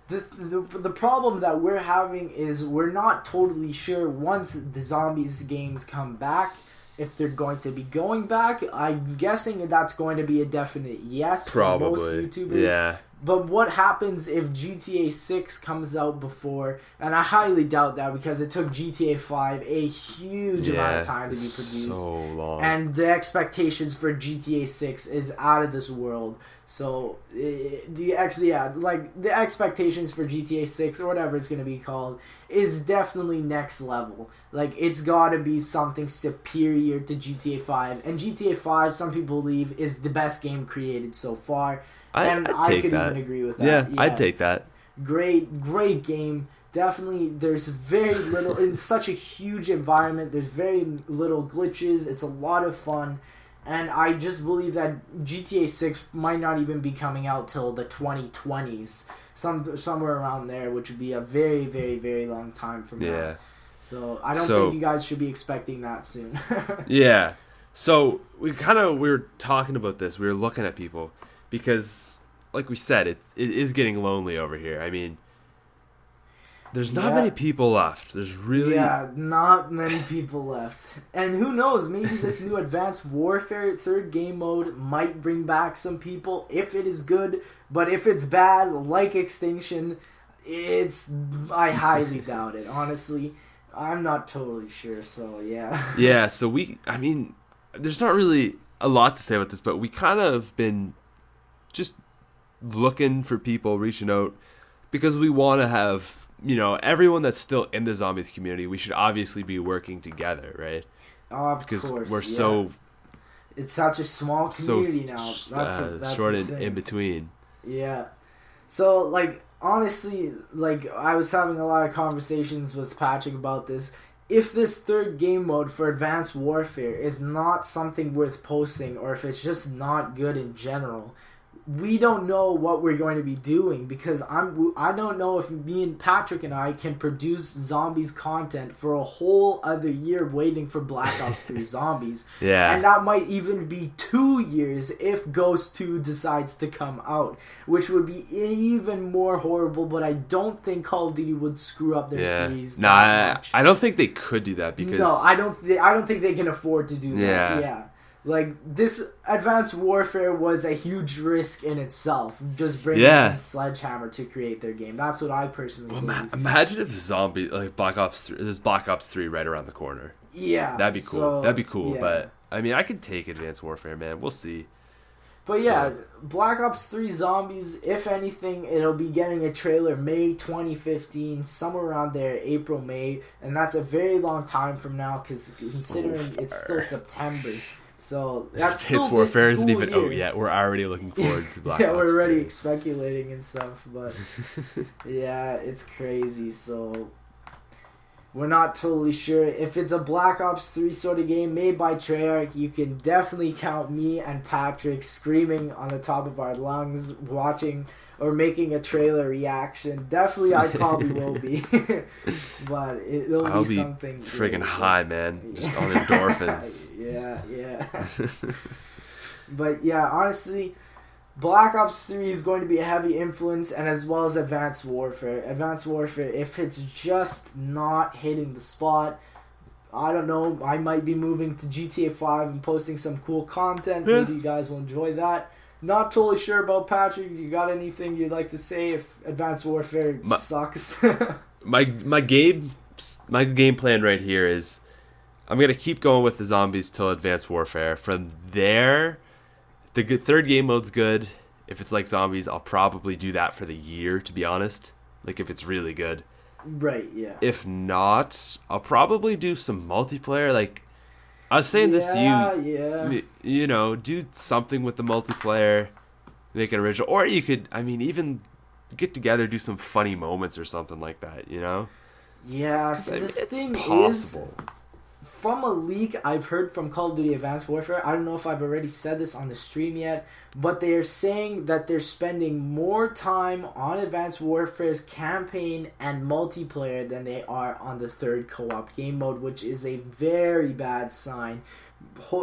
The problem that we're having is we're not totally sure once the zombies games come back if they're going to be going back. I'm guessing that's going to be a definite yes for most YouTubers. Yeah. But what happens if GTA 6 comes out before? And I highly doubt that because it took GTA 5 a huge amount of time to be produced. So long. And the expectations for GTA 6 is out of this world. So the expectations for GTA 6 or whatever it's going to be called is definitely next level. Like, it's got to be something superior to GTA 5. And GTA 5, some people believe, is the best game created so far. And I could even agree with that. Yeah, I'd take that. Great game. Definitely, there's very little... in such a huge environment, there's very little glitches. It's a lot of fun. And I just believe that GTA 6 might not even be coming out till the 2020s. somewhere around there, which would be a very, very, very long time from now. So I don't So- think you guys should be expecting that soon. Yeah. So we were talking about this. We were looking at people because, like we said, it is getting lonely over here. I mean, there's not many people left. There's really not many people left. And who knows? Maybe this new Advanced Warfare 3rd game mode might bring back some people if it is good. But if it's bad, like Extinction, I highly doubt it. Honestly, I'm not totally sure. So yeah. Yeah. So there's not really a lot to say about this, but we kind of been just looking for people, reaching out, because we want to have, everyone that's still in the zombies community, we should obviously be working together, right? Of because course, we're so it's such a small community now. That's short the and thing. in between. Yeah. So, like, honestly, like, I was having a lot of conversations with Patrick about this. If this 3rd game mode for Advanced Warfare is not something worth posting, or if it's just not good in general, we don't know what we're going to be doing, because I don't know if me and Patrick and I can produce zombies content for a whole other year waiting for Black Ops 3 Zombies. Yeah. And that might even be 2 years if Ghost 2 decides to come out, which would be even more horrible, but I don't think Call of Duty would screw up their series that much. I don't think they could do that because... No, I don't think they can afford to do that. Yeah. Like, this Advanced Warfare was a huge risk in itself, just bringing in Sledgehammer to create their game. That's what I personally believe. Imagine if Black Ops 3, there's Black Ops 3 right around the corner. Yeah. That'd be cool. That'd be cool, yeah. But, I mean, I could take Advanced Warfare, man. We'll see. But yeah, Black Ops 3 Zombies, if anything, it'll be getting a trailer May 2015, somewhere around there, April, May, and that's a very long time from now, because considering it's still September. So that's still Advanced Warfare isn't even year. out yet. We're already looking forward to Black Ops. Yeah, we're already speculating and stuff, but yeah, it's crazy. So we're not totally sure if it's a Black Ops 3 sort of game made by Treyarch. You can definitely count me and Patrick screaming on the top of our lungs, watching or making a trailer reaction. Definitely, I probably will be, but I'll be something friggin' high, man, just on endorphins. Yeah. But yeah, honestly, Black Ops 3 is going to be a heavy influence, and as well as Advanced Warfare. Advanced Warfare, if it's just not hitting the spot, I don't know, I might be moving to GTA 5 and posting some cool content. Maybe you guys will enjoy that. Not totally sure about Patrick. You got anything you'd like to say if Advanced Warfare sucks? my game plan right here is I'm gonna keep going with the zombies till Advanced Warfare. From there, the 3rd game mode's good. If it's like zombies, I'll probably do that for the year, to be honest. Like if it's really good. Right. Yeah. If not, I'll probably do some multiplayer. Like I was saying this to you. Yeah. Do something with the multiplayer, make it original, or you could, even get together, do some funny moments or something like that. Yeah, so it's possible. From a leak I've heard from Call of Duty Advanced Warfare, I don't know if I've already said this on the stream yet, but they are saying that they're spending more time on Advanced Warfare's campaign and multiplayer than they are on the 3rd co-op game mode, which is a very bad sign.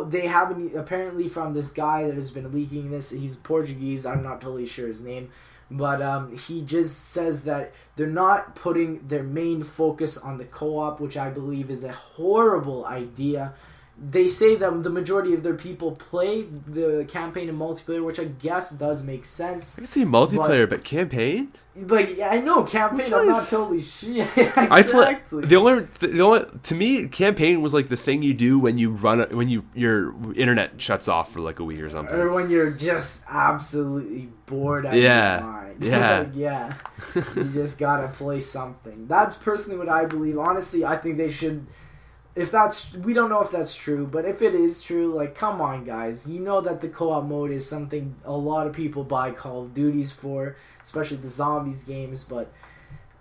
They haven't, apparently from this guy that has been leaking this, he's Portuguese, I'm not totally sure his name, but he just says that they're not putting their main focus on the co-op, which I believe is a horrible idea. They say that the majority of their people play the campaign and multiplayer, which I guess does make sense. I can see multiplayer, but campaign? But yeah, I know campaign. I'm not totally sure. Exactly. I play, the only to me, campaign was like the thing you do when you your internet shuts off for like a week or something, or when you're just absolutely bored out of your mind. Yeah. You just gotta play something. That's personally what I believe. Honestly, I think they should. We don't know if that's true, but if it is true, like, come on, guys. You know that the co-op mode is something a lot of people buy Call of Duties for, especially the zombies games, but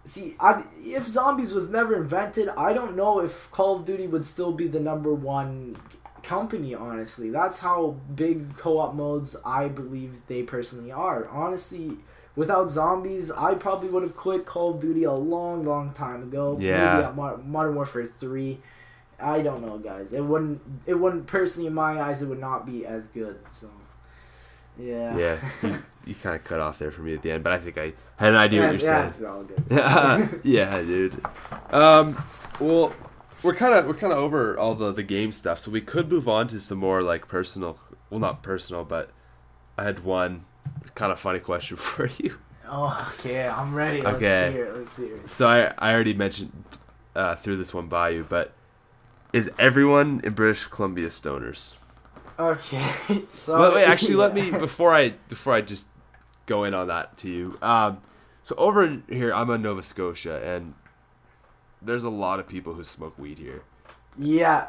see, if zombies was never invented, I don't know if Call of Duty would still be the #1 company, honestly. That's how big co-op modes I believe they personally are. Honestly, without zombies, I probably would have quit Call of Duty a long time ago. Yeah. Maybe at Modern Warfare 3. I don't know, guys. It wouldn't personally, in my eyes, it would not be as good. So, yeah. Yeah. You kind of cut off there for me at the end, but I think I had an idea what you're saying. It's all good. Yeah, dude. Well, we're kind of over all the game stuff, so we could move on to some more like personal. Well, not personal, but I had one kind of funny question for you. Oh, okay. I'm ready. Okay. Let's hear it. So I already mentioned threw this one by you, but is everyone in British Columbia stoners? Okay. So Wait, actually, let me before I just go in on that to you. So over in here, I'm in Nova Scotia, and there's a lot of people who smoke weed here. Yeah.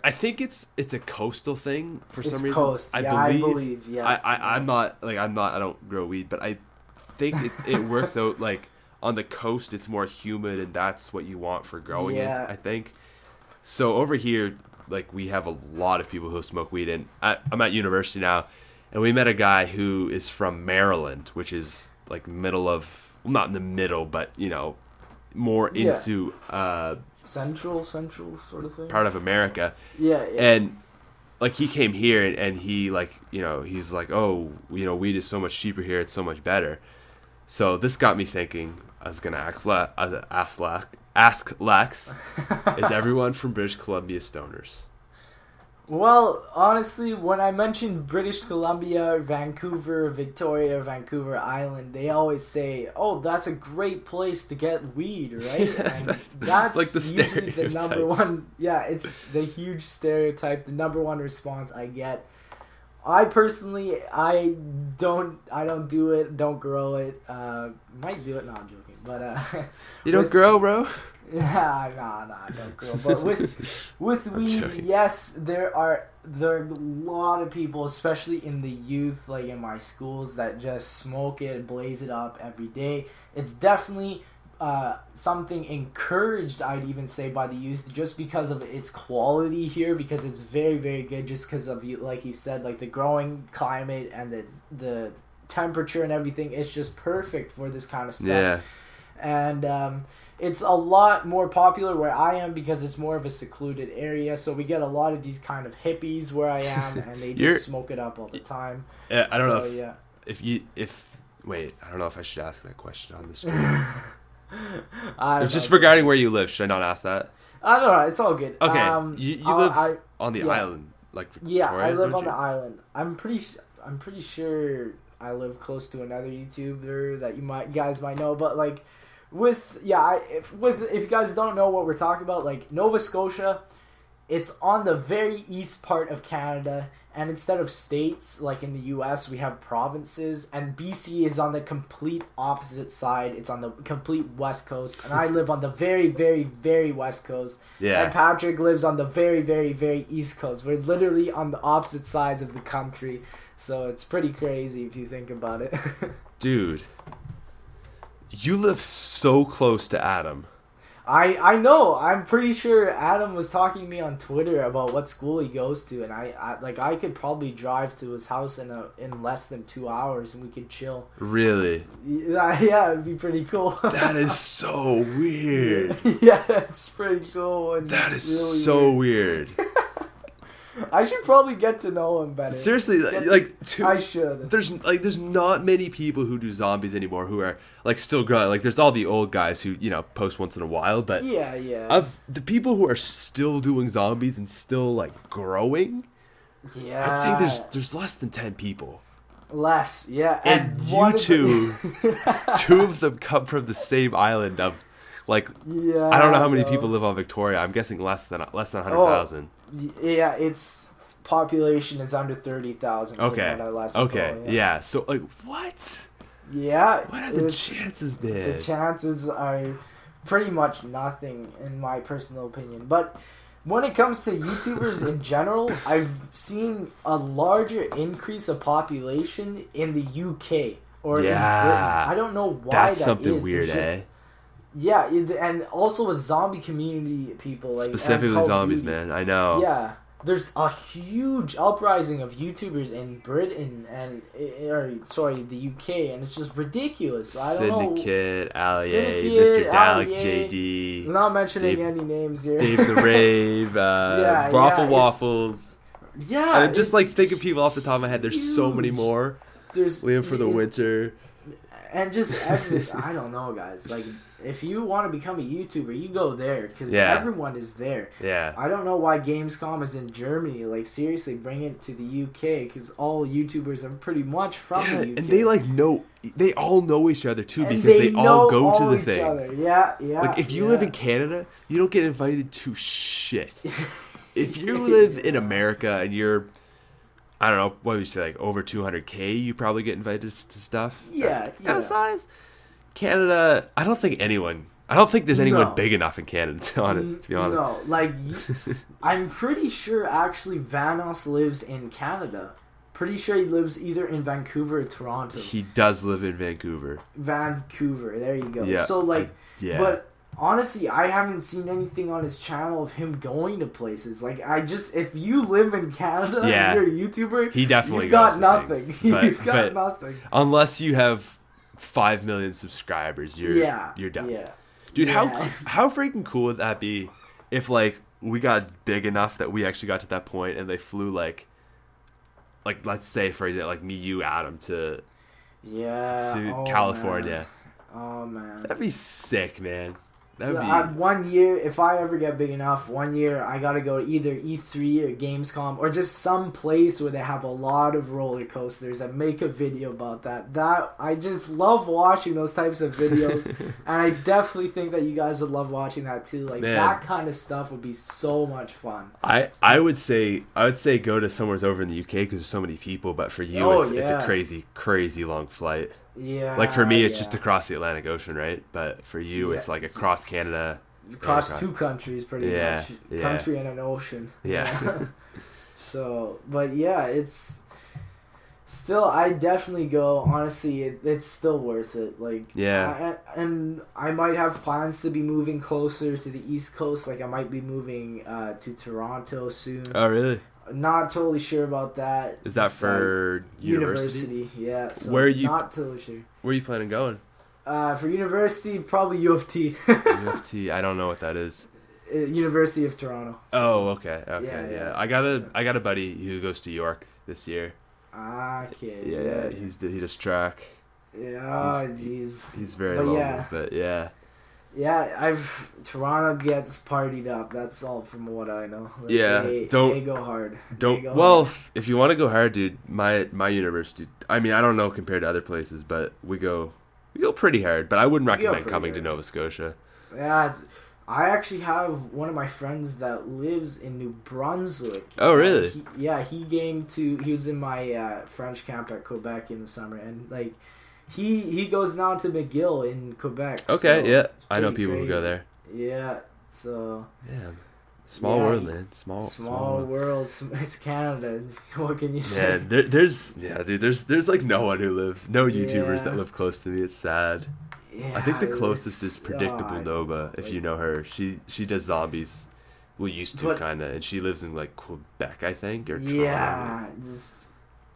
I think it's a coastal thing for some reason. Coast. I believe. Yeah. I'm not. I don't grow weed, but I think it works out like on the coast. It's more humid, and that's what you want for growing it. I think. So over here, like we have a lot of people who smoke weed, and I'm at university now, and we met a guy who is from Maryland, which is like middle of, well, not in the middle, but more into central sort of thing, part of America. Yeah. And like he came here and he like he's like, oh, weed is so much cheaper here, it's so much better. So this got me thinking. I was gonna ask Lex, is everyone from British Columbia stoners? Well, honestly, when I mentioned British Columbia, Vancouver, Victoria, Vancouver Island, they always say, "Oh, that's a great place to get weed," right? And that's like the usually stereotype. the number one. Yeah, it's the huge stereotype. The number one response I get. I personally, I don't do it. Don't grow it. Might do it. No, I'm joking. But you don't grow, bro. Yeah, nah, don't grow. But with weed, yes, there are a lot of people, especially in the youth, like in my schools, that just smoke it, blaze it up every day. It's definitely something encouraged, I'd even say, by the youth, just because of its quality here, because it's very, very good, just because of, like you said, like the growing climate and the temperature and everything. It's just perfect for this kind of stuff. Yeah. And it's a lot more popular where I am because it's more of a secluded area, so we get a lot of these kind of hippies where I am, and they just smoke it up all the time. Yeah, I don't know if wait, I don't know if I should ask that question on this stream. It's just regarding where you live. Should I not ask that? I don't know. It's all good. Okay, you live on the island, like Victoria, yeah, I live on the island. I'm pretty sure I live close to another YouTuber that you guys might know, but like. If you guys don't know what we're talking about, like Nova Scotia, it's on the very east part of Canada, and instead of states like in the US, we have provinces, and BC is on the complete opposite side. It's on the complete west coast, and I live on the very, very, very west coast. Yeah. And Patrick lives on the very, very, very east coast. We're literally on the opposite sides of the country, so it's pretty crazy if you think about it. Dude. You live so close to Adam. I know. I'm pretty sure Adam was talking to me on Twitter about what school he goes to, and I could probably drive to his house in less than 2 hours, and we could chill. Really? Yeah, it'd be pretty cool. That is so weird. Yeah, it's pretty cool. And that is really so weird. I should probably get to know him better. Seriously, I should. There's not many people who do zombies anymore who are like still growing. Like there's all the old guys who post once in a while, but yeah. Of the people who are still doing zombies and still like growing, yeah, I'd say there's less than 10 people. Less, yeah. And you two, two of them come from the same island of. Like, yeah, I don't know how many people live on Victoria. I'm guessing less than 100,000. Yeah, its population is under 30,000. Okay. Yeah. So, like, what? Yeah. What are the chances, man? The chances are pretty much nothing, in my personal opinion. But when it comes to YouTubers in general, I've seen a larger increase of population in the UK or in Britain. I don't know why that's something weird, eh? Yeah, and also with zombie community people, like specifically zombies, man. I know. Yeah, there's a huge uprising of YouTubers in Britain and the UK, and it's just ridiculous. I don't know. Syndicate, Ali, Syndicate, Mr. Dalek, Ali, JD. I'm not mentioning any names here. Dave the Rave, Waffle Waffles. Yeah, and just like thinking people off the top of my head, there's so many more. There's Liam for the Winter. And just I don't know, guys. Like, if you want to become a YouTuber, you go there because everyone is there. Yeah. I don't know why Gamescom is in Germany. Like, seriously, bring it to the UK because all YouTubers are pretty much from the UK. And they all know each other too because they all go to the things. Other. Yeah. Like, if you live in Canada, you don't get invited to shit. If you live in America and you're, I don't know, what would you say, like over 200K, you probably get invited to stuff. Yeah. Kind of size. Canada, I don't think there's anyone big enough in Canada to be honest. No, like, I'm pretty sure actually Vanos lives in Canada. Pretty sure he lives either in Vancouver or Toronto. He does live in Vancouver. Vancouver, there you go. Yeah. So, like, but honestly, I haven't seen anything on his channel of him going to places. Like, if you live in Canada and you're a YouTuber, he definitely you've got nothing. You've got nothing. Unless you have 5 million subscribers, you're done. Yeah. Dude, how freaking cool would that be if, like, we got big enough that we actually got to that point and they flew, like let's say, for example, like me, you, Adam, to California. Man. Oh, man. That'd be sick, man. One year, if I ever get big enough, I gotta go to either E3 or Gamescom or just some place where they have a lot of roller coasters and make a video about that. I just love watching those types of videos, and I definitely think that you guys would love watching that too. Like, that kind of stuff would be so much fun. I would say go to somewhere over in the UK because there's so many people, but for you, it's a crazy long flight. Yeah. Like, for me, it's just across the Atlantic Ocean, right? But for you, it's like across Canada. Across 2 countries, pretty much. Country and an ocean. Yeah. So, but yeah, it's still, I definitely go. Honestly, it's still worth it. Like, and I might have plans to be moving closer to the East Coast. Like, I might be moving to Toronto soon. Oh, really? Not totally sure about that. Is that for university? Yeah. So where are you? Not totally sure. Where are you planning going? For university, probably U of T. U of T. I don't know what that is. University of Toronto. Oh, okay. Yeah. I got a buddy who goes to York this year. Okay. Yeah. He does track. Yeah. Jeez. He's very low, but yeah. Yeah, Toronto gets partied up. That's all from what I know. Like, they go hard. If you want to go hard, dude, my university. I mean, I don't know compared to other places, but we go pretty hard. But I wouldn't recommend coming to Nova Scotia. Yeah, I actually have one of my friends that lives in New Brunswick. Oh, really? He was in my French camp at Quebec in the summer, and like. He goes down to McGill in Quebec. Okay, so yeah. I know people who go there. Yeah, so... Yeah. Small world, man. Small world. It's Canada. What can you say? Yeah, there's like no one who lives... No YouTubers that live close to me. It's sad. Yeah, I think the closest is Predictable Nova, if you know her. She does zombies. Well, used to, kind of. And she lives in, like, Quebec, I think, or Toronto. Yeah,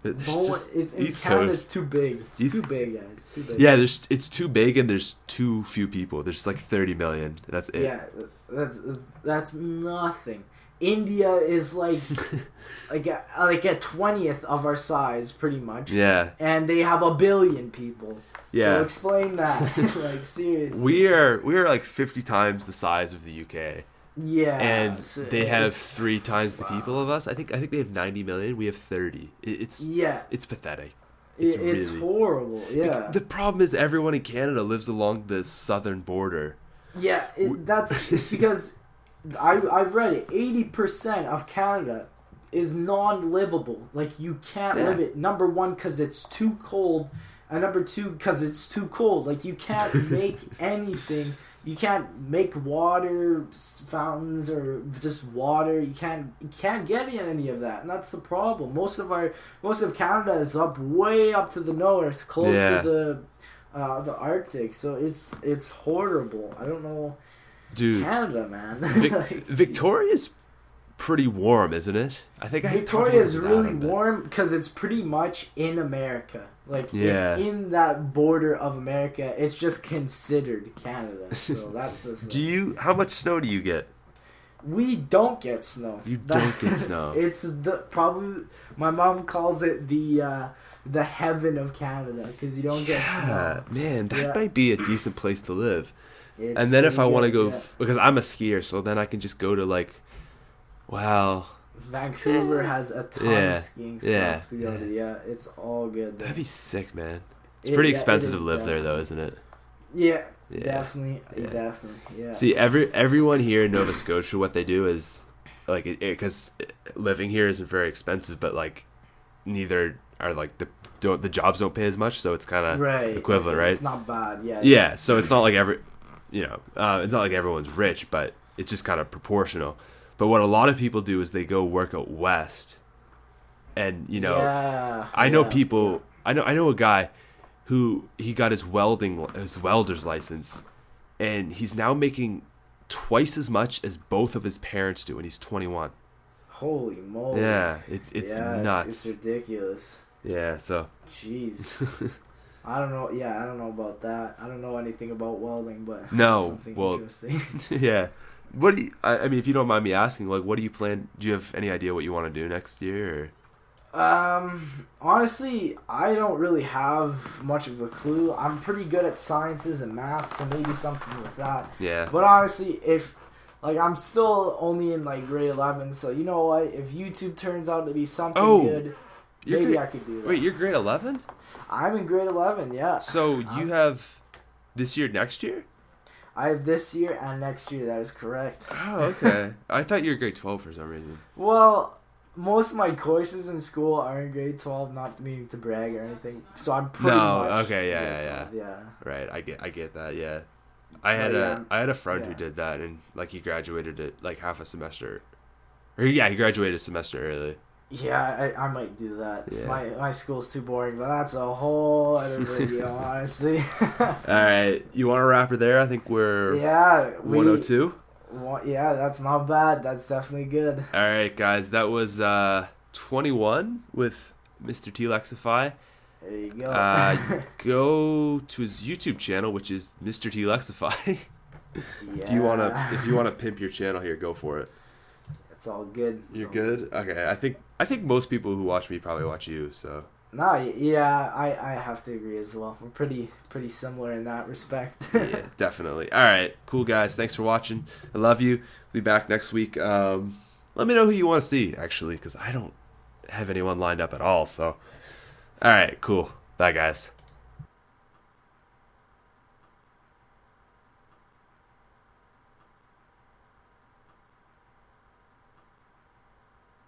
East Coast. It's too big. It's too big, guys. Too big. Yeah, it's too big and there's too few people. There's like 30 million. That's it. Yeah, that's nothing. India is like like a 20th of our size, pretty much. Yeah. And they have 1 billion people. Yeah. So explain that. Like, seriously. We are like 50 times the size of the UK. Yeah, and they have 3 times the people of us. I think they have 90 million. We have 30. It's pathetic. It's really horrible. Yeah. The problem is everyone in Canada lives along the southern border. Yeah, it's because I've read it. 80% of Canada is non-livable. Like, you can't live it. Number 1, because it's too cold, and number 2, because it's too cold. Like, you can't make anything. You can't make water fountains or just water. You can't get any of that, and that's the problem. Most of Canada is way up to the north, close to the Arctic. So it's horrible. I don't know, dude. Canada, man. Victoria's pretty warm, isn't it? I think Victoria is really warm because it's pretty much in America. Like, it's in that border of America. It's just considered Canada. So that's the thing. How much snow do you get? We don't get snow. You don't get snow. It's probably my mom calls it the heaven of Canada because you don't get snow. Man, that might be a decent place to live. And then if I want to go, because I'm a skier, so then I can just go to like, Vancouver has a ton of skiing stuff to go to. It's all good there. That'd be sick, man. It's pretty expensive to live there, though, isn't it? Yeah. Definitely. See, everyone here in Nova Scotia, what they do is like, because living here isn't very expensive, but like neither are like the jobs don't pay as much, so it's kind of equivalent, right? It's not bad, Yeah, so it's not like it's not like everyone's rich, but it's just kind of proportional. But what a lot of people do is they go work out west, and I know people. I know a guy who he got his welder's license, and he's now making twice as much as both of his parents do, and he's 21. Holy moly! Yeah, it's nuts. It's ridiculous. Yeah, so. Jeez. I don't know. Yeah, I don't know about that. I don't know anything about welding, but something interesting. Yeah. What do you? I mean, if you don't mind me asking, like, what do you plan? Do you have any idea what you want to do next year? Or? Honestly, I don't really have much of a clue. I'm pretty good at sciences and math, so maybe something with that. Yeah. But honestly, I'm still only in like grade 11, so you know what? If YouTube turns out to be something good, maybe I could do that. Wait, you're grade 11? I'm in grade 11, yeah. So you have this year, next year? I have this year and next year, that is correct. Oh, okay. I thought you were grade 12 for some reason. Well, most of my courses in school are in grade 12, not meaning to brag or anything. So I'm pretty much okay, yeah. Right, I get that, yeah. I had a friend who did that, and like he graduated it like half a semester. He graduated a semester early. Yeah, I might do that. Yeah. My school's too boring, but that's a whole other video, honestly. All right, you want to wrap her there? I think we're 102. Yeah, that's not bad. That's definitely good. All right, guys, that was 21 with MrTLexify. There you go. Go to his YouTube channel, which is MrTLexify. Yeah. If you wanna pimp your channel here, go for it. It's all good. You're good? Okay, I think most people who watch me probably watch you, so. No, yeah, I have to agree as well. We're pretty similar in that respect. Yeah, definitely. All right, cool guys. Thanks for watching. I love you. We'll be back next week. Let me know who you want to see, actually, because I don't have anyone lined up at all. So, all right, cool. Bye, guys.